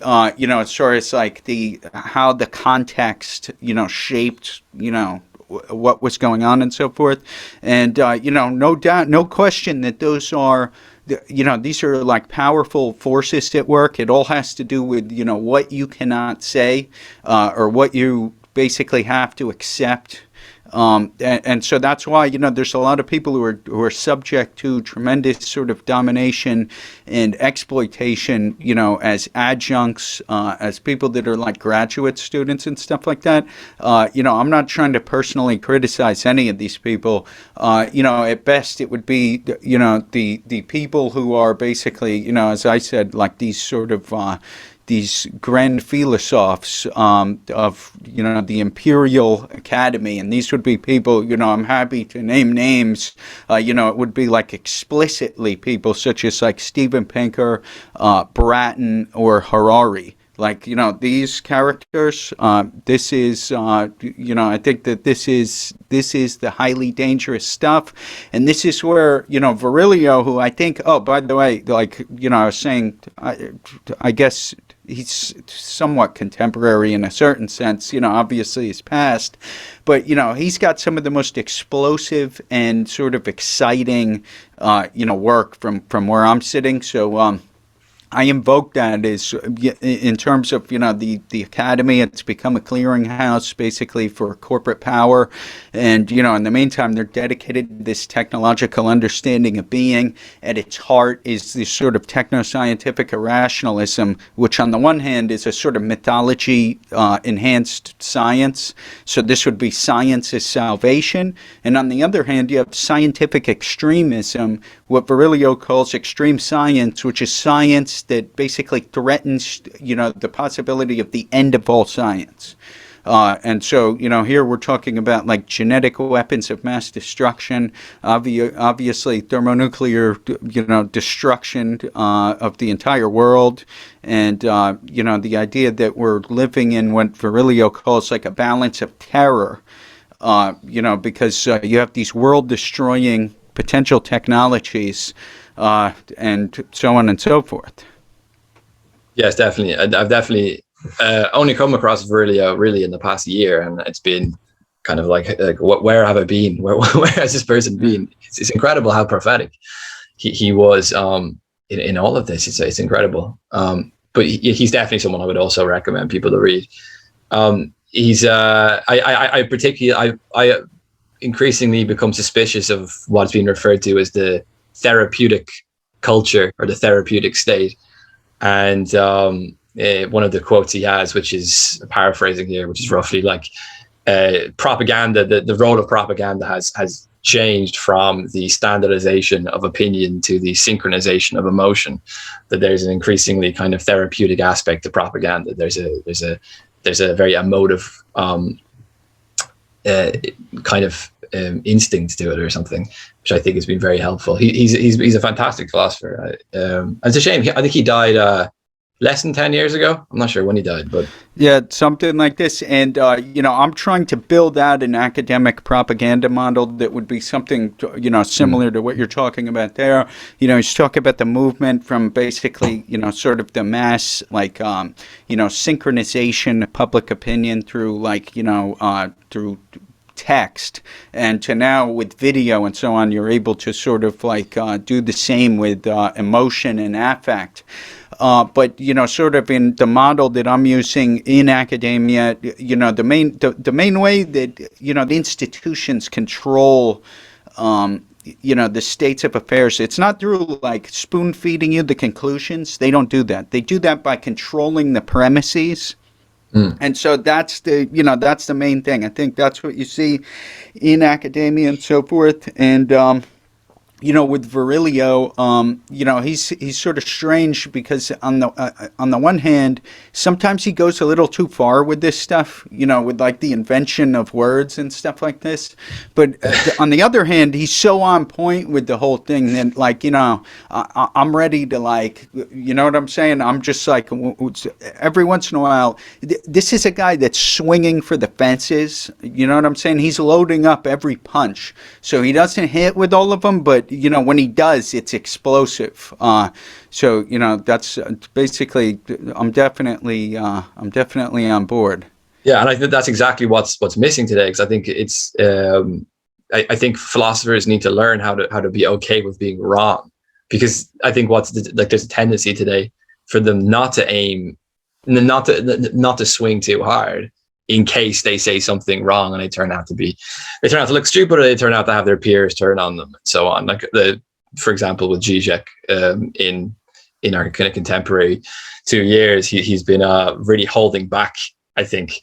as far as like how the context, shaped, what was going on and so forth. And, no doubt, no question that those are, these are like powerful forces at work. It all has to do with, what you cannot say, or what you basically have to accept. And so that's why, there's a lot of people who are subject to tremendous sort of domination and exploitation, as adjuncts, as people that are like graduate students and stuff like that. I'm not trying to personally criticize any of these people. At best it would be, the people who are basically, as I said, like these sort of, these grand philosophers of the Imperial Academy, and these would be people, I'm happy to name names. It would be like explicitly people such as like Steven Pinker, Bratton, or Harari. Like, these characters, this is, I think that this is the highly dangerous stuff. And this is where, Virilio, who I think, oh, by the way, like, I was saying, I guess he's somewhat contemporary in a certain sense, obviously his past, but, he's got some of the most explosive and sort of exciting, work from where I'm sitting. So, I invoke that as in terms of, the academy. It's become a clearinghouse basically for corporate power. And, in the meantime, they're dedicated to this technological understanding of being. At its heart is this sort of techno-scientific irrationalism, which on the one hand is a sort of mythology enhanced science. So this would be science is salvation. And on the other hand, you have scientific extremism, what Virilio calls extreme science, which is science that basically threatens, the possibility of the end of all science. And so, here we're talking about like genetic weapons of mass destruction, obviously thermonuclear, destruction of the entire world. And, the idea that we're living in what Virilio calls like a balance of terror, because you have these world-destroying potential technologies, and so on and so forth. Yes, definitely. I've definitely only come across Virilio really in the past year, and it's been kind of like where have I been? Where has this person been? It's incredible how prophetic he was in all of this. It's incredible. But he's definitely someone I would also recommend people to read. He's I particularly I increasingly become suspicious of what's being referred to as the therapeutic culture or the therapeutic state. And one of the quotes he has, which is paraphrasing here, which is roughly like propaganda, the role of propaganda has changed from the standardization of opinion to the synchronization of emotion. That there's an increasingly kind of therapeutic aspect to propaganda. There's a very emotive kind of instinct to it or something, which I think has been very helpful. He's a fantastic philosopher. It's a shame. I think he died less than 10 years ago. I'm not sure when he died, but Yeah, something like this. And, I'm trying to build out an academic propaganda model that would be something, similar to what you're talking about there. He's talking about the movement from basically, sort of the mass, like, synchronization of public opinion through, like, through text, and to now with video and so on, you're able to sort of like do the same with emotion and affect. But sort of in the model that I'm using in academia, the main way that the institutions control the states of affairs, it's not through like spoon feeding you the conclusions. They don't do that. They do that by controlling the premises. And so that's the main thing. I think that's what you see in academia and so forth. And with Virilio, he's sort of strange because on the one hand, sometimes he goes a little too far with this stuff, with like the invention of words and stuff like this. But on the other hand, he's so on point with the whole thing that, like, I'm ready to, like, you know what I'm saying? I'm just like, every once in a while, this is a guy that's swinging for the fences. You know what I'm saying? He's loading up every punch, so he doesn't hit with all of them, but when he does, it's explosive. So that's basically. I'm definitely on board. Yeah, and I think that's exactly what's missing today. Because I think it's. I think philosophers need to learn how to be okay with being wrong, because I think there's a tendency today for them not to aim, not to swing too hard, in case they say something wrong and they turn out to look stupid, or they turn out to have their peers turn on them and so on. Like for example, with gsec in our kind of contemporary 2 years, he's been really holding back, I think,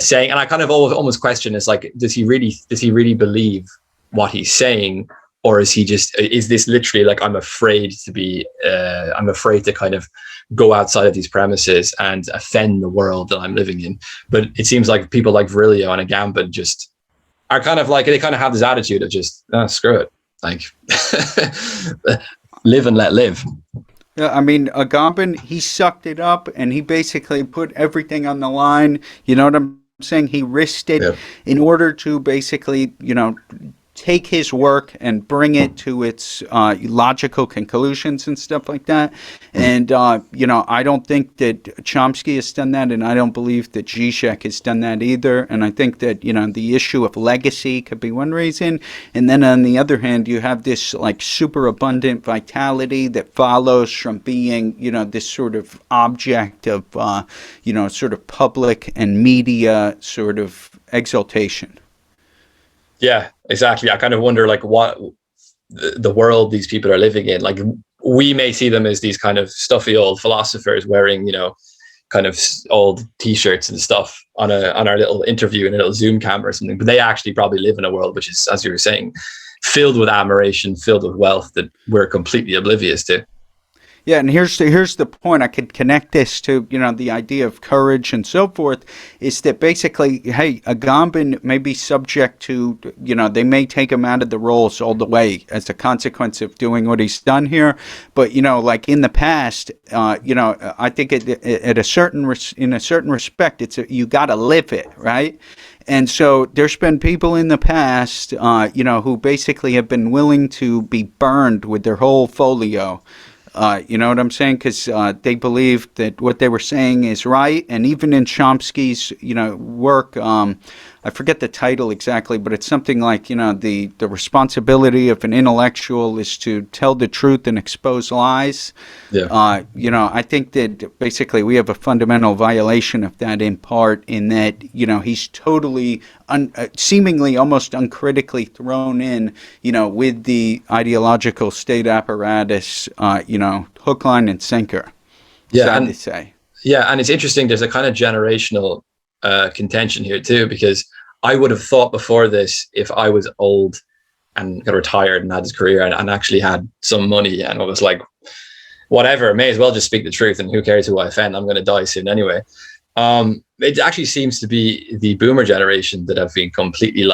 saying, and I kind of almost question, is like, does he really believe what he's saying, or is this literally like, I'm afraid to kind of go outside of these premises and offend the world that I'm living in? But it seems like people like Virilio and Agamben just are kind of like, they kind of have this attitude of just, screw it, like, live and let live. Yeah, I mean, Agamben, he sucked it up and he basically put everything on the line. You know what I'm saying? He risked it in order to basically, take his work and bring it to its logical conclusions and stuff like that. And, I don't think that Chomsky has done that, and I don't believe that Zizek has done that either. And I think that, the issue of legacy could be one reason. And then on the other hand, you have this like super abundant vitality that follows from being, this sort of object of, sort of public and media sort of exaltation. Yeah, exactly. I kind of wonder, like, what the world these people are living in. Like, we may see them as these kind of stuffy old philosophers wearing, kind of old T-shirts and stuff on our little interview in a little Zoom camera or something. But they actually probably live in a world which is, as you were saying, filled with admiration, filled with wealth that we're completely oblivious to. Yeah, and here's the point. I could connect this to, the idea of courage and so forth, is that basically, hey, Agamben may be subject to, they may take him out of the rolls all the way as a consequence of doing what he's done here. But, like in the past, I think in a certain respect, you got to live it, right? And so there's been people in the past, who basically have been willing to be burned with their whole folio. You know what I'm saying? Because they believed that what they were saying is right. And even in Chomsky's, work, I forget the title exactly, but it's something like, the responsibility of an intellectual is to tell the truth and expose lies. Yeah. I think that basically we have a fundamental violation of that in part, in that, he's totally seemingly almost uncritically thrown in, with the ideological state apparatus, hook, line, and sinker. Yeah, sad to say. Yeah, and it's interesting. There's a kind of generational contention here too, because I would have thought before this, if I was old and got retired and had this career and actually had some money, and I was like, whatever, may as well just speak the truth, and who cares who I offend? I'm going to die soon anyway. It actually seems to be the boomer generation that have been completely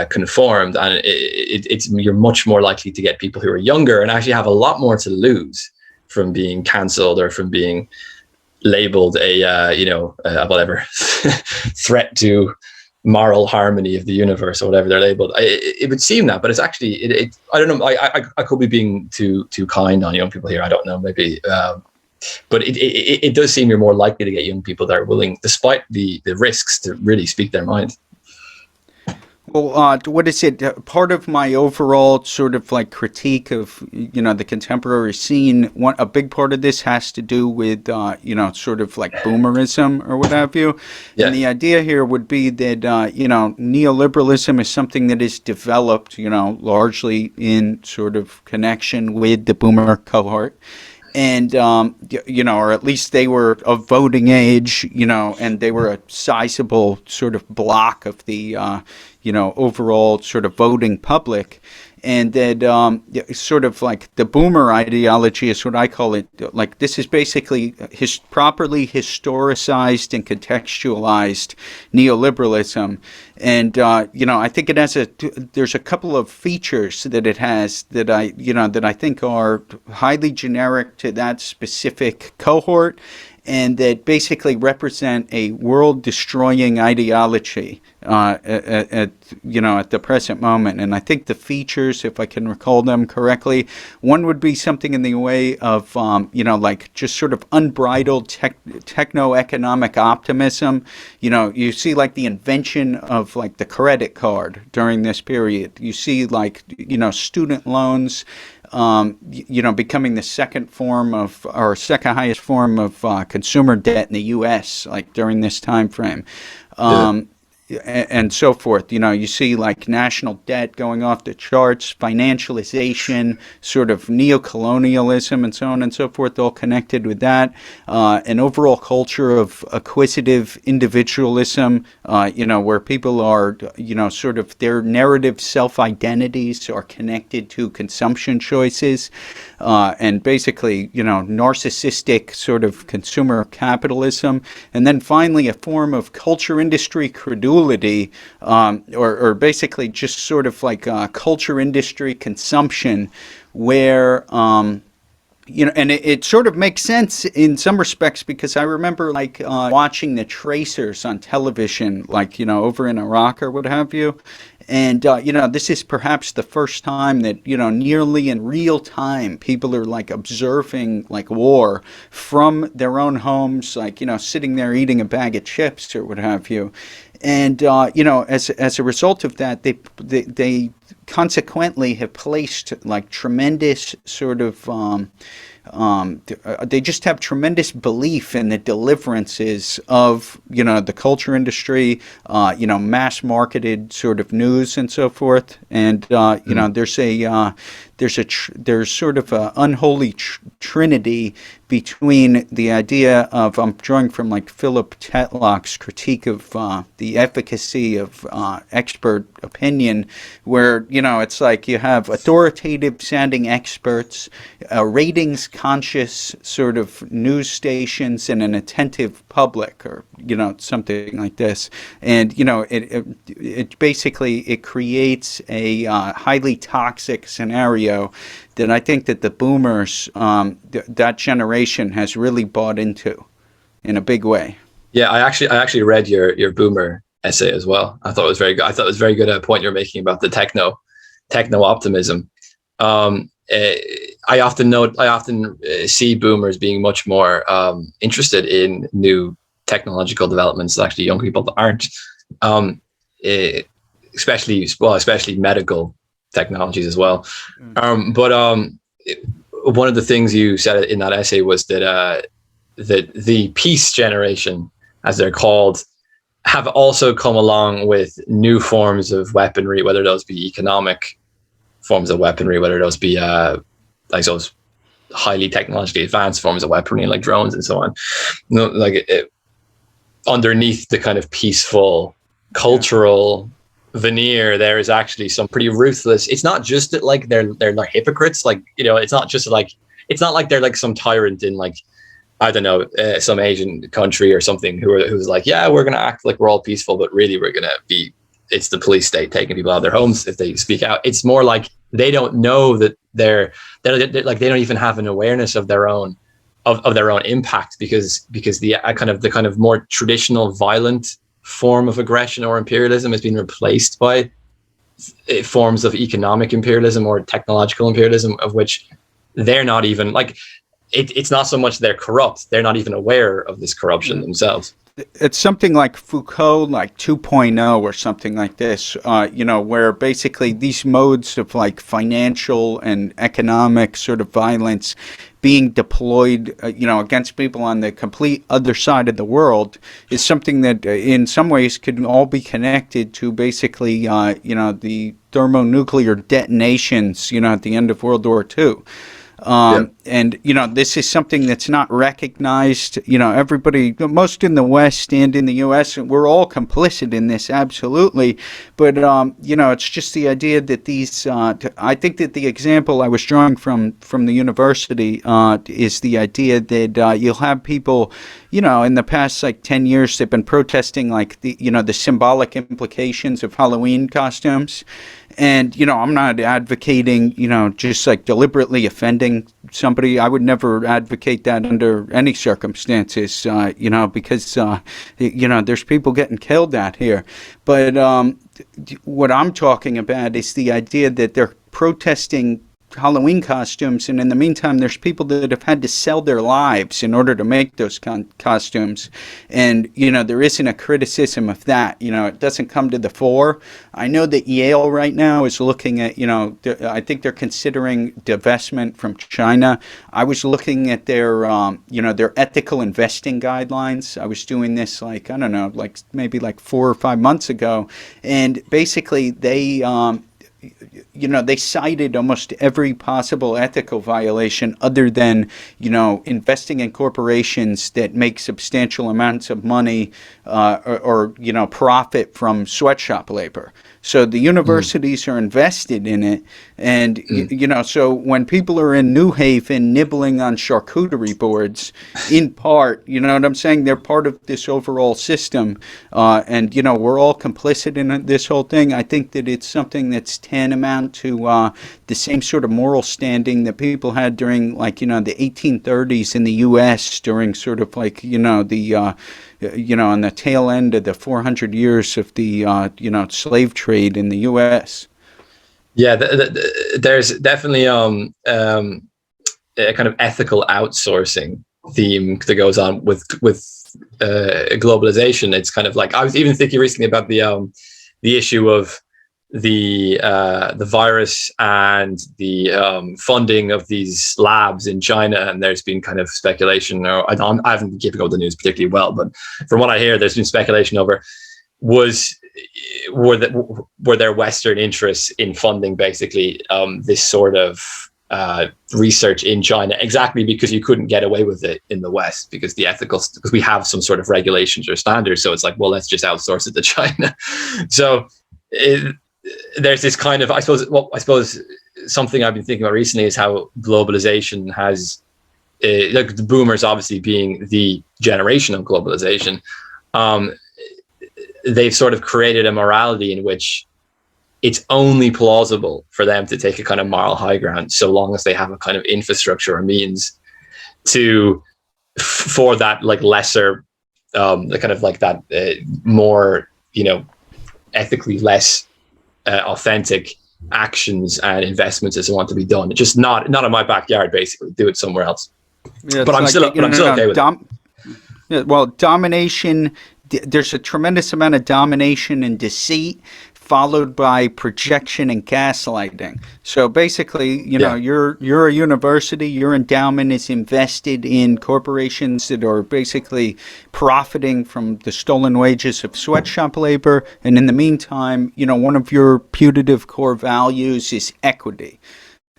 conformed, and you're much more likely to get people who are younger and actually have a lot more to lose from being cancelled or from being labeled a whatever threat to moral harmony of the universe or whatever they're labeled. It would seem that, but it's actually I don't know. I could be being too kind on young people here. I don't know, maybe. But it does seem you're more likely to get young people that are willing, despite the risks, to really speak their mind. Well, what is it? Part of my overall sort of like critique of, the contemporary scene, a big part of this has to do with, sort of like boomerism or what have you. Yeah. And the idea here would be that, neoliberalism is something that is developed, largely in sort of connection with the boomer cohort. And, or at least they were of voting age, and they were a sizable sort of block of the, overall sort of voting public. And that sort of like the boomer ideology is what I call it. Like this is basically properly historicized and contextualized neoliberalism. And, I think it has there's a couple of features that it has that I think are highly generic to that specific cohort, and that basically represent a world-destroying ideology at the present moment. And I think the features, if I can recall them correctly, one would be something in the way of, like just sort of unbridled techno-economic optimism. You see like the invention of like the credit card during this period. You see like, student loans, becoming the second highest form of consumer debt in the U.S. like during this time frame. And so forth. You see like national debt going off the charts, financialization, sort of neocolonialism, and so on and so forth, all connected with that. An overall culture of acquisitive individualism, where people are, sort of their narrative self-identities are connected to consumption choices, and basically, narcissistic sort of consumer capitalism. And then finally, a form of culture industry credulity, or basically just sort of like culture industry consumption, where and it sort of makes sense in some respects, because I remember like watching the Tracers on television, like over in Iraq or what have you. And, this is perhaps the first time that, nearly in real time, people are like observing like war from their own homes, like, sitting there eating a bag of chips or what have you. And, as a result of that, they consequently have placed like tremendous sort of, they just have tremendous belief in the deliverances of, the culture industry, mass marketed sort of news and so forth. And, there's sort of an unholy trinity between the idea of, I'm drawing from like Philip Tetlock's critique of the efficacy of expert opinion, where, it's like you have authoritative sounding experts, ratings conscious sort of news stations, and an attentive public, or, something like this. And, it basically, it creates a highly toxic scenario that I think that the boomers, that generation has really bought into in a big way. Yeah, I actually read your boomer essay as well. I thought it was very good. I thought it was very good a point you're making about the techno optimism. I often see boomers being much more interested in new technological developments that actually young people aren't, especially medical technologies as well. But one of the things you said in that essay was that the peace generation, as they're called, have also come along with new forms of weaponry, whether those be economic forms of weaponry, whether those be like those highly technologically advanced forms of weaponry like drones and so on. Underneath the kind of peaceful cultural veneer, there is actually some pretty ruthless. It's not just that like they're like hypocrites, like, it's not like they're like some tyrant in like, I don't know, some Asian country or something who's like, yeah, we're gonna act like we're all peaceful, but really it's the police state taking people out of their homes if they speak out. It's more like they don't know that they're like, they don't even have an awareness of their own of their own impact, because the kind of more traditional violent form of aggression or imperialism has been replaced by forms of economic imperialism or technological imperialism, of which they're not even like, it's not so much they're corrupt, they're not even aware of this corruption themselves. It's something like Foucault, like 2.0 or something like this, where basically these modes of like financial and economic sort of violence being deployed, against people on the complete other side of the world is something that in some ways could all be connected to basically, the thermonuclear detonations, at the end of World War II. And, this is something that's not recognized. Everybody, most in the West and in the U.S., we're all complicit in this, absolutely. But, it's just the idea that these, I think that the example I was drawing from the university is the idea that you'll have people, in the past, like 10 years, they've been protesting, like, the symbolic implications of Halloween costumes. And, I'm not advocating, just like deliberately offending somebody. I would never advocate that under any circumstances, because, there's people getting killed out here. But what I'm talking about is the idea that they're protesting Halloween costumes, and in the meantime there's people that have had to sell their lives in order to make those costumes, and there isn't a criticism of that. It doesn't come to the fore. I know that Yale right now is looking at, I think they're considering divestment from China. I was looking at their their ethical investing guidelines. I was doing this maybe 4 or 5 months ago, and basically they they cited almost every possible ethical violation other than, investing in corporations that make substantial amounts of money or profit from sweatshop labor. So the universities are invested in it. And, so when people are in New Haven nibbling on charcuterie boards, in part, you know what I'm saying? They're part of this overall system. And, we're all complicit in this whole thing. I think that it's something that's tantamount to the same sort of moral standing that people had during, the 1830s in the U.S. during sort of on the tail end of the 400 years of the, slave trade in the U.S. Yeah, there's definitely a kind of ethical outsourcing theme that goes on with globalization. It's kind of like, I was even thinking recently about the issue of the virus and the funding of these labs in China, and there's been kind of speculation, or I haven't been keeping up with the news particularly well, but from what I hear, there's been speculation over were there Western interests in funding basically this sort of research in China, exactly because you couldn't get away with it in the West because we have some sort of regulations or standards. So it's like, well, let's just outsource it to China. So there's this kind of, I suppose something I've been thinking about recently is how globalization has, like the boomers obviously being the generation of globalization, they've sort of created a morality in which it's only plausible for them to take a kind of moral high ground so long as they have a kind of infrastructure or means for that like lesser, the kind of like that more, ethically less authentic actions and investments as want to be done. It's just not in my backyard, basically. Do it somewhere else. Yeah, but I'm still okay with it. Yeah, well, domination, there's a tremendous amount of domination and deceit, followed by projection and gaslighting. So basically, you're a university, your endowment is invested in corporations that are basically profiting from the stolen wages of sweatshop labor. And in the meantime, one of your putative core values is equity.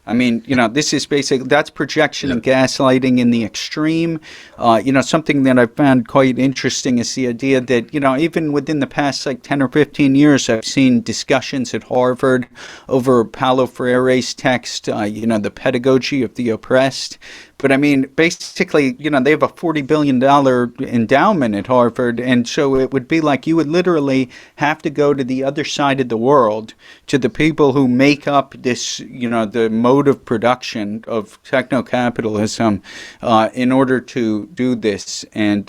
I mean, this is basically, that's projection and gaslighting in the extreme. Something that I found quite interesting is the idea that, even within the past 10 or 15 years, I've seen discussions at Harvard over Paulo Freire's text, The Pedagogy of the Oppressed. But I mean, basically, they have a $40 billion endowment at Harvard. And so it would be like you would literally have to go to the other side of the world, to the people who make up this, the mode of production of techno-capitalism, in order to do this. And,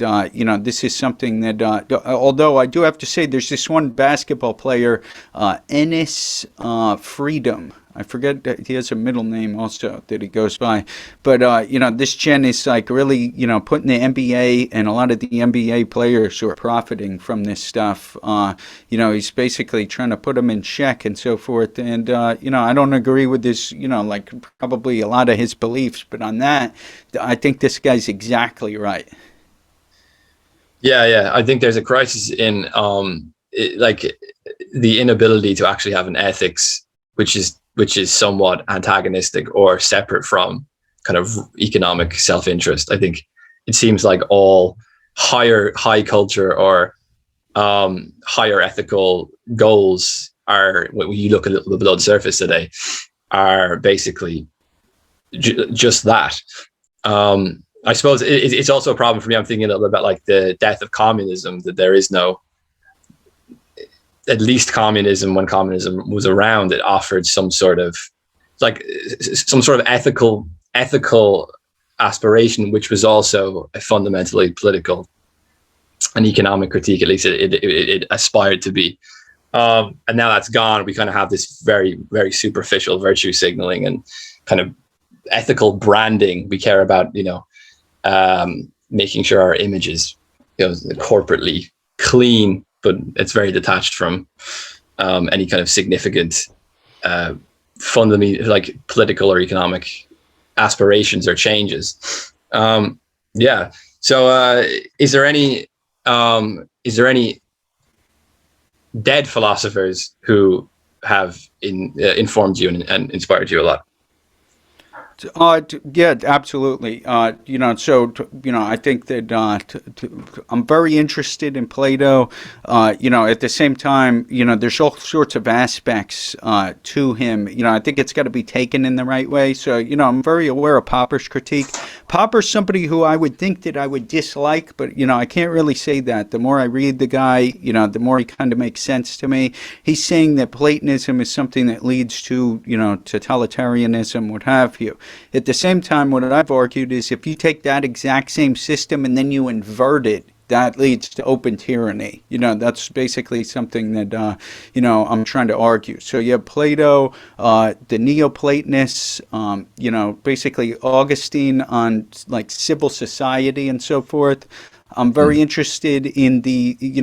this is something that, although I do have to say, there's this one basketball player, Ennis Freedom. I forget that he has a middle name also that he goes by. But, this gen is like really, putting the NBA and a lot of the NBA players who are profiting from this stuff. He's basically trying to put them in check and so forth. And, I don't agree with this, like probably a lot of his beliefs. But on that, I think this guy's exactly right. Yeah. I think there's a crisis in like the inability to actually have an ethics, which is somewhat antagonistic or separate from kind of economic self-interest. I think it seems like all high culture or higher ethical goals are, when you look a little below the surface today, are basically just that. I suppose it's also a problem for me. I'm thinking a little bit about like the death of communism, that there is no, at least communism, when communism was around, it offered some sort of ethical aspiration, which was also a fundamentally political and economic critique. At least it aspired to be. And now that's gone. We kind of have this very, very superficial virtue signaling and kind of ethical branding. We care about, making sure our image is, corporately clean, but it's very detached from any kind of significant fundamental, like political or economic aspirations or changes. Yeah. So, is there any dead philosophers who have informed you and inspired you a lot? Yeah, absolutely. I think that I'm very interested in Plato. At the same time, there's all sorts of aspects to him. I think it's got to be taken in the right way. So, I'm very aware of Popper's critique. Popper's somebody who I would think that I would dislike, but, I can't really say that. The more I read the guy, the more he kind of makes sense to me. He's saying that Platonism is something that leads to, totalitarianism, what have you. At the same time, what I've argued is if you take that exact same system and then you invert it, that leads to open tyranny. That's basically something that, I'm trying to argue. So you have Plato, the Neoplatonists, basically Augustine on like civil society and so forth. I'm very interested in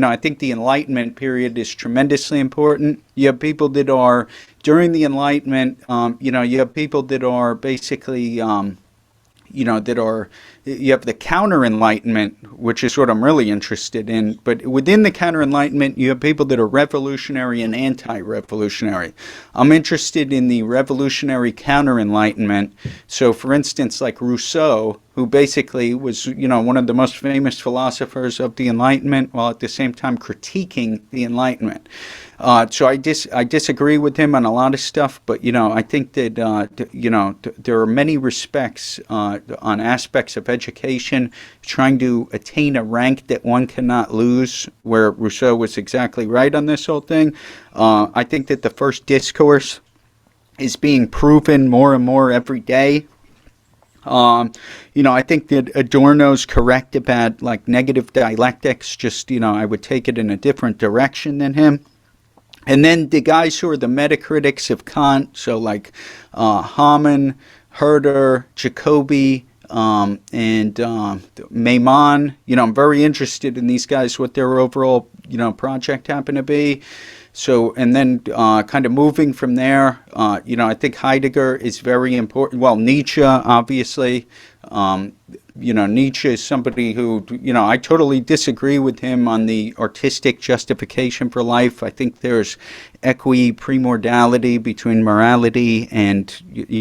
I think the Enlightenment period is tremendously important. You have people that are, during the Enlightenment, you have people that are basically, you have the counter-enlightenment, which is what I'm really interested in. But within the counter-enlightenment, you have people that are revolutionary and anti-revolutionary. I'm interested in the revolutionary counter-enlightenment. So, for instance, like Rousseau, who basically was, one of the most famous philosophers of the Enlightenment, while at the same time critiquing the Enlightenment. So I disagree with him on a lot of stuff, but I think that there are many respects on aspects of education, trying to attain a rank that one cannot lose, where Rousseau was exactly right on this whole thing. I think that the first discourse is being proven more and more every day. I think that Adorno's correct about like negative dialectics. Just I would take it in a different direction than him. And then the guys who are the metacritics of Kant, so like Hamann, Herder, Jacobi, and Maimon. I'm very interested in these guys, what their overall project happened to be. So, and then kind of moving from there, I think Heidegger is very important. Well, Nietzsche, obviously. Nietzsche is somebody who, I totally disagree with him on the artistic justification for life. I think there's equi-primordiality between morality and,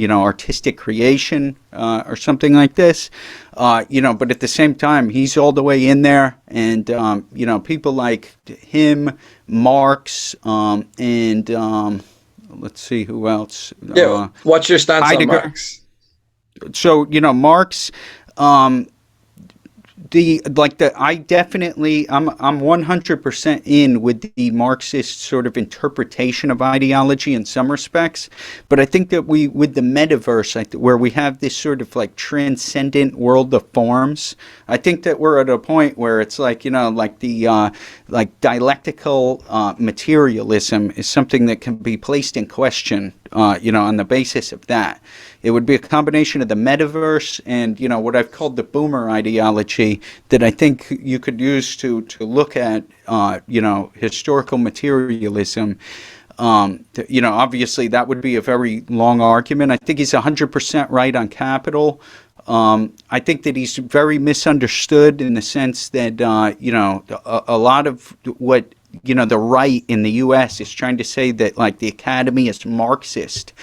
artistic creation or something like this. But at the same time, he's all the way in there. And, people like him, Marx, and let's see who else. Yeah, what's your stance Heidegger. on Marx? So, Marx, I definitely, I'm 100% in with the Marxist sort of interpretation of ideology in some respects, but I think that with the metaverse, where we have this sort of like transcendent world of forms, I think that we're at a point where it's like, like the like dialectical materialism is something that can be placed in question, on the basis of that. It would be a combination of the metaverse and, what I've called the boomer ideology that I think you could use to look at, historical materialism. Obviously that would be a very long argument. I think he's 100% right on capital. I think that he's very misunderstood in the sense that, a lot of what the right in the U.S. is trying to say that like the academy is Marxist.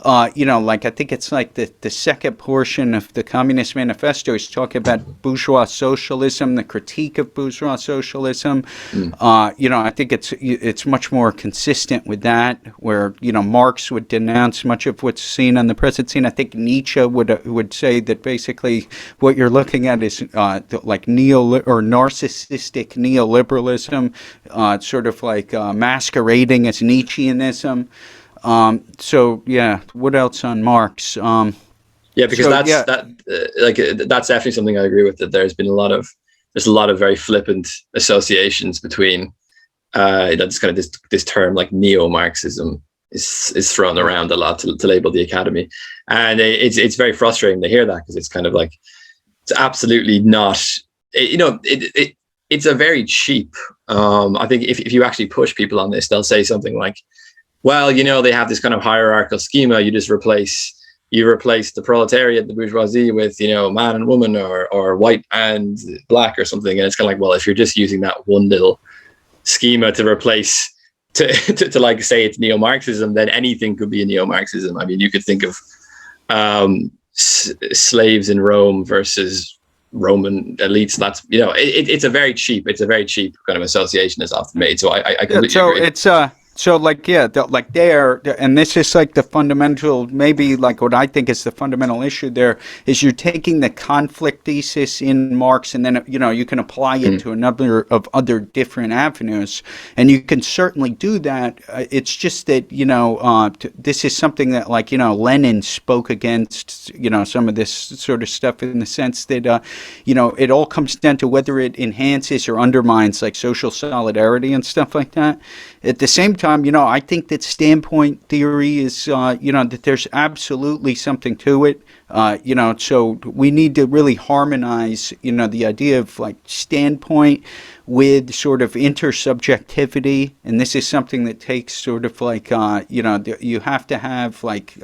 Like I think it's like the second portion of the Communist Manifesto is talking about bourgeois socialism, the critique of bourgeois socialism. I think it's much more consistent with that, where Marx would denounce much of what's seen on the present scene. I think Nietzsche would say that basically what you're looking at is like narcissistic neoliberalism. Sort of like masquerading as Nietzscheanism. So yeah, what else on Marx? Yeah, because that's definitely something I agree with. That there's a lot of very flippant associations between that's kind of this term like neo-Marxism is thrown around a lot to label the academy, and it's very frustrating to hear that, because it's kind of like it's absolutely not. It's a very cheap. I think if you actually push people on this, they'll say something like, well, they have this kind of hierarchical schema. You just replace the proletariat, the bourgeoisie, with, man and woman, or white and black or something. And it's kind of like, well, if you're just using that one little schema to replace, to like say it's neo-Marxism, then anything could be a neo-Marxism. I mean, you could think of slaves in Rome versus Roman elites. That's it's a very cheap kind of association that's often made. So I completely agree. It's So like, yeah, and this is like the fundamental, maybe like what I think is the fundamental issue there is you're taking the conflict thesis in Marx, and then, you can apply it to a number of other different avenues, and you can certainly do that. It's just that, this is something that, like, Lenin spoke against, some of this sort of stuff, in the sense that, it all comes down to whether it enhances or undermines like social solidarity and stuff like that. At the same time, I think that standpoint theory is, that there's absolutely something to it. So we need to really harmonize, the idea of like standpoint with sort of intersubjectivity. And this is something that takes sort of like, you have to have like,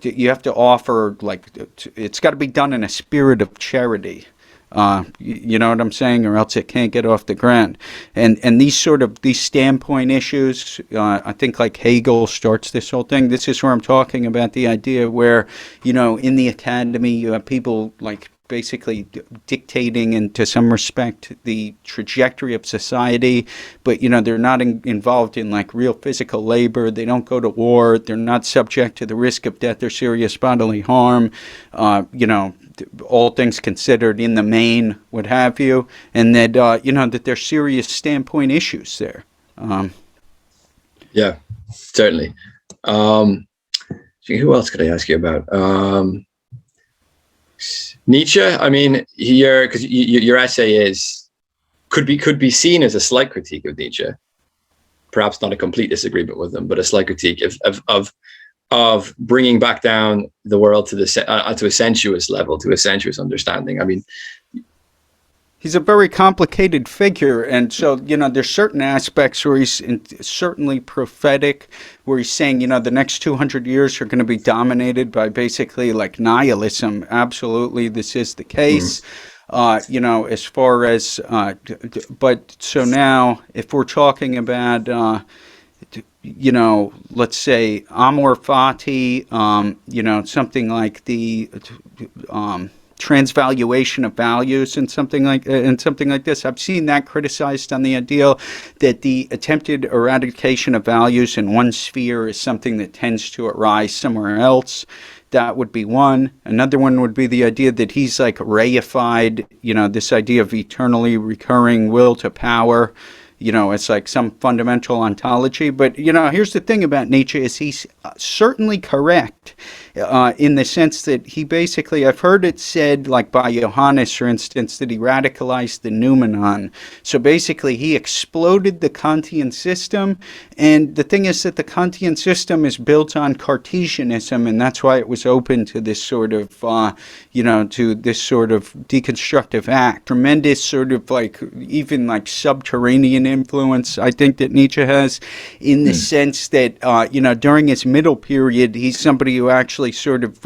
you have to offer like, it's got to be done in a spirit of charity. You know what I'm saying, or else it can't get off the ground. And these standpoint issues, I think like Hegel starts this whole thing. This is where I'm talking about the idea where, in the academy you have people like basically dictating, and to some respect, the trajectory of society, but they're not involved in like real physical labor. They don't go to war. They're not subject to the risk of death or serious bodily harm. All things considered, in the main, what have you, and that that there's serious standpoint issues there. Yeah, certainly. Who else could I ask you about? Nietzsche. I mean, because your essay could be seen as a slight critique of Nietzsche. Perhaps not a complete disagreement with him, but a slight critique of bringing back down the world to a sensuous level, to a sensuous understanding. I mean, he's a very complicated figure, and so there's certain aspects where he's certainly prophetic, where he's saying the next 200 years are going to be dominated by basically like nihilism. Absolutely, this is the case. As far as but so now, if we're talking about let's say amor fati, something like the transvaluation of values and something like this. I've seen that criticized on the idea that the attempted eradication of values in one sphere is something that tends to arise somewhere else. That would be one. Another one would be the idea that he's like reified, this idea of eternally recurring will to power. It's like some fundamental ontology. But, here's the thing about Nietzsche is he's certainly correct in the sense that he basically, I've heard it said, like by Johannes, for instance, that he radicalized the noumenon. So basically, he exploded the Kantian system. And the thing is that the Kantian system is built on Cartesianism, and that's why it was open to this sort of, to this sort of deconstructive act. Tremendous sort of like, even like subterranean influence, I think, that Nietzsche has, in the sense that, during his middle period, he's somebody who actually sort of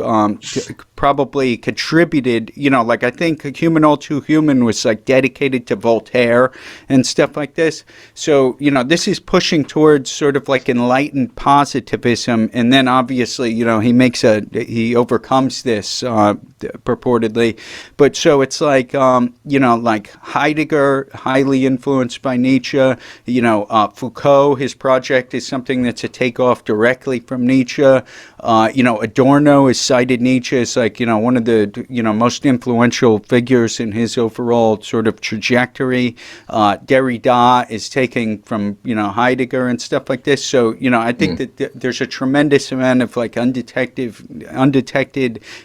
probably contributed, like I think Human All Too Human was like dedicated to Voltaire and stuff like this. So, this is pushing towards sort of like enlightened positivism. And then obviously, he overcomes this purportedly. But so it's like, like Heidegger, highly influenced by Nietzsche, Foucault, his project is something that's a takeoff directly from Nietzsche. Adorno has cited Nietzsche as like, one of the, most influential figures in his overall sort of trajectory. Derrida is taking from, Heidegger and stuff like this. So, I think that there's a tremendous amount of like undetected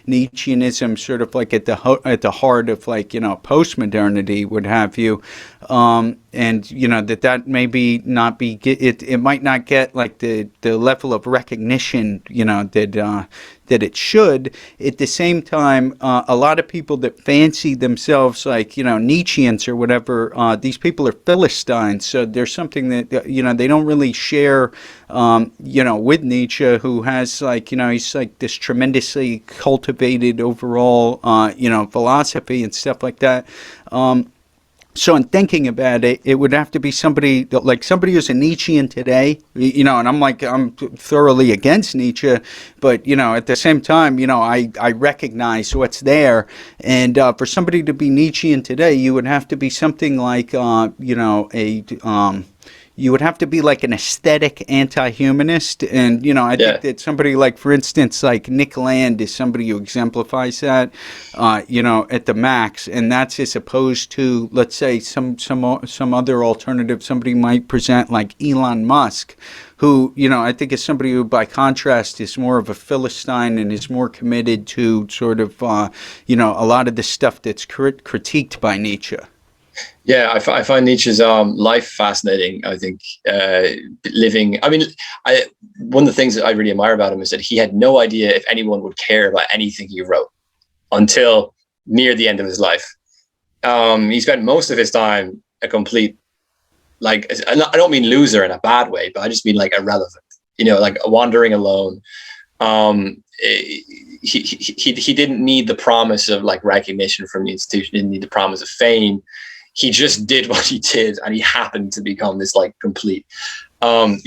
Nietzscheanism sort of like at the heart of like, postmodernity, would have you. And that maybe not be it might not get like the level of recognition that it should. At the same time, a lot of people that fancy themselves like Nietzscheans or whatever, these people are Philistines. So there's something that they don't really share with Nietzsche, who has like he's like this tremendously cultivated overall philosophy and stuff like that. So in thinking about it, it would have to be somebody who's a Nietzschean today, and I'm thoroughly against Nietzsche, but, at the same time, I recognize what's there. And for somebody to be Nietzschean today, you would have to be something like, you would have to be like an aesthetic anti-humanist. And, I think that somebody like, for instance, like Nick Land is somebody who exemplifies that, at the max. And that's as opposed to, let's say, some other alternative somebody might present, like Elon Musk, who, I think is somebody who, by contrast, is more of a Philistine and is more committed to sort of, a lot of the stuff that's critiqued by Nietzsche. Yeah, I find Nietzsche's life fascinating. I think living. I mean, one of the things that I really admire about him is that he had no idea if anyone would care about anything he wrote until near the end of his life. He spent most of his time a complete, like, I don't mean loser in a bad way, but I just mean like irrelevant. Like wandering alone. He didn't need the promise of like recognition from the institution. Didn't need the promise of fame. He just did what he did, and he happened to become this like complete, an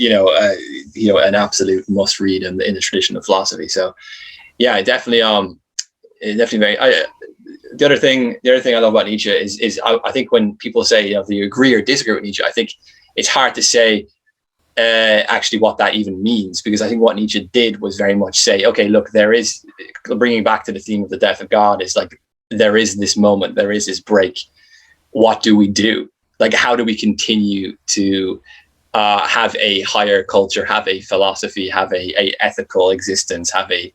absolute must read in the tradition of philosophy. So, yeah, definitely very. The other thing I love about Nietzsche is I think when people say do you agree or disagree with Nietzsche, I think it's hard to say actually what that even means, because I think what Nietzsche did was very much say, okay, look, there is, bringing back to the theme of the death of God, is like there is this moment, there is this break. What do we do? Like, how do we continue to have a higher culture, have a philosophy, have a ethical existence, have a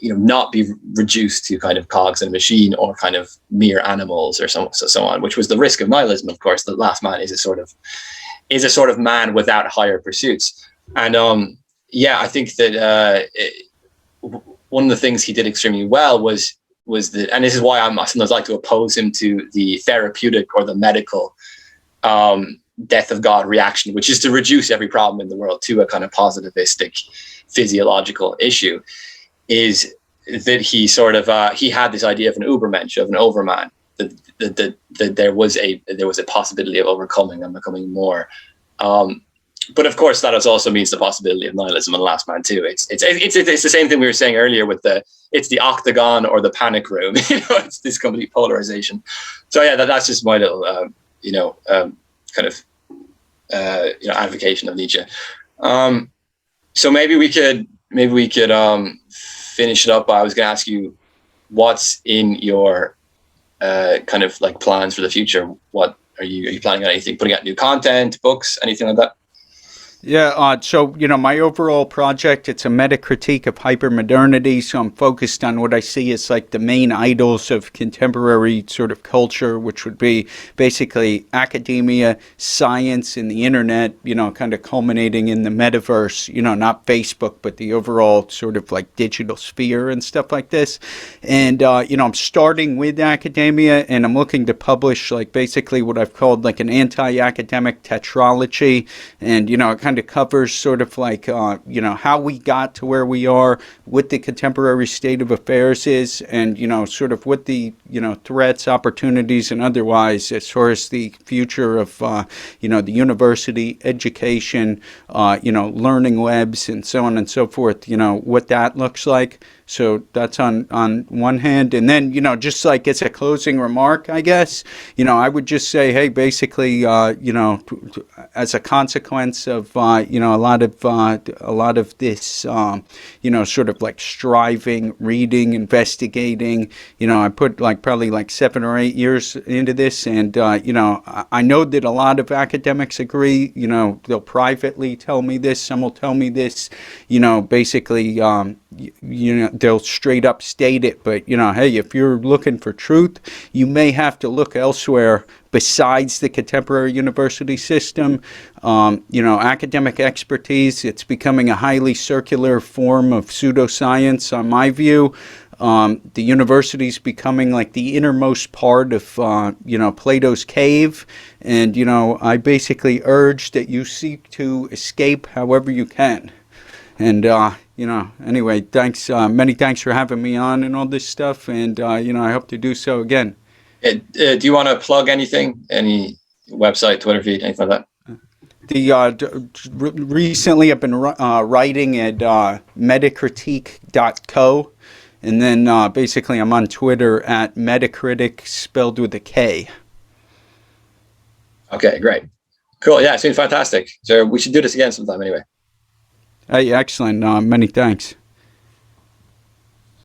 not be reduced to kind of cogs in a machine or kind of mere animals or so on, which was the risk of nihilism, of course. The last man is a sort of man without higher pursuits. And I think that one of the things he did extremely well was that, and this is why I sometimes like to oppose him to the therapeutic or the medical death of God reaction, which is to reduce every problem in the world to a kind of positivistic physiological issue, is that he sort of he had this idea of an Übermensch, of an overman, that there was a possibility of overcoming and becoming more. But of course, that also means the possibility of nihilism in the last man too. It's the same thing we were saying earlier with it's the octagon or the panic room. It's this complete polarization. So yeah, that's just my little kind of advocation of Nietzsche. So maybe we could finish it up, I was going to ask you, what's in your kind of like plans for the future? What are you planning on anything? Putting out new content, books, anything like that? Yeah, so, my overall project, it's a metacritique of hypermodernity. So I'm focused on what I see as like the main idols of contemporary sort of culture, which would be basically academia, science, and the internet, kind of culminating in the metaverse, not Facebook, but the overall sort of like digital sphere and stuff like this. And, I'm starting with academia, and I'm looking to publish like basically what I've called like an anti-academic tetralogy. And, it kind of covers sort of like, how we got to where we are, what the contemporary state of affairs is, and, sort of what the, threats, opportunities, and otherwise as far as the future of, the university, education, learning webs, and so on and so forth, what that looks like. So that's on one hand. And then, just like as a closing remark, I guess, I would just say, hey, basically, as a consequence of, a lot of this, sort of like striving, reading, investigating, I put like probably like 7 or 8 years into this. And, I know that a lot of academics agree, they'll privately tell me this. Some will tell me this, basically, they'll straight up state it, but hey, if you're looking for truth, you may have to look elsewhere besides the contemporary university system. Academic expertise, it's becoming a highly circular form of pseudoscience, on my view. The university's becoming like the innermost part of, Plato's cave. And, I basically urge that you seek to escape however you can. And, anyway, thanks, many thanks for having me on and all this stuff. And, I hope to do so again. Do you want to plug anything? Any website, Twitter feed, anything like that? Recently I've been writing at metacritique.co. And then basically I'm on Twitter at Metacritic, spelled with a K. Okay, great. Cool. Yeah, it's been fantastic. So we should do this again sometime anyway. Hey, excellent. Many thanks.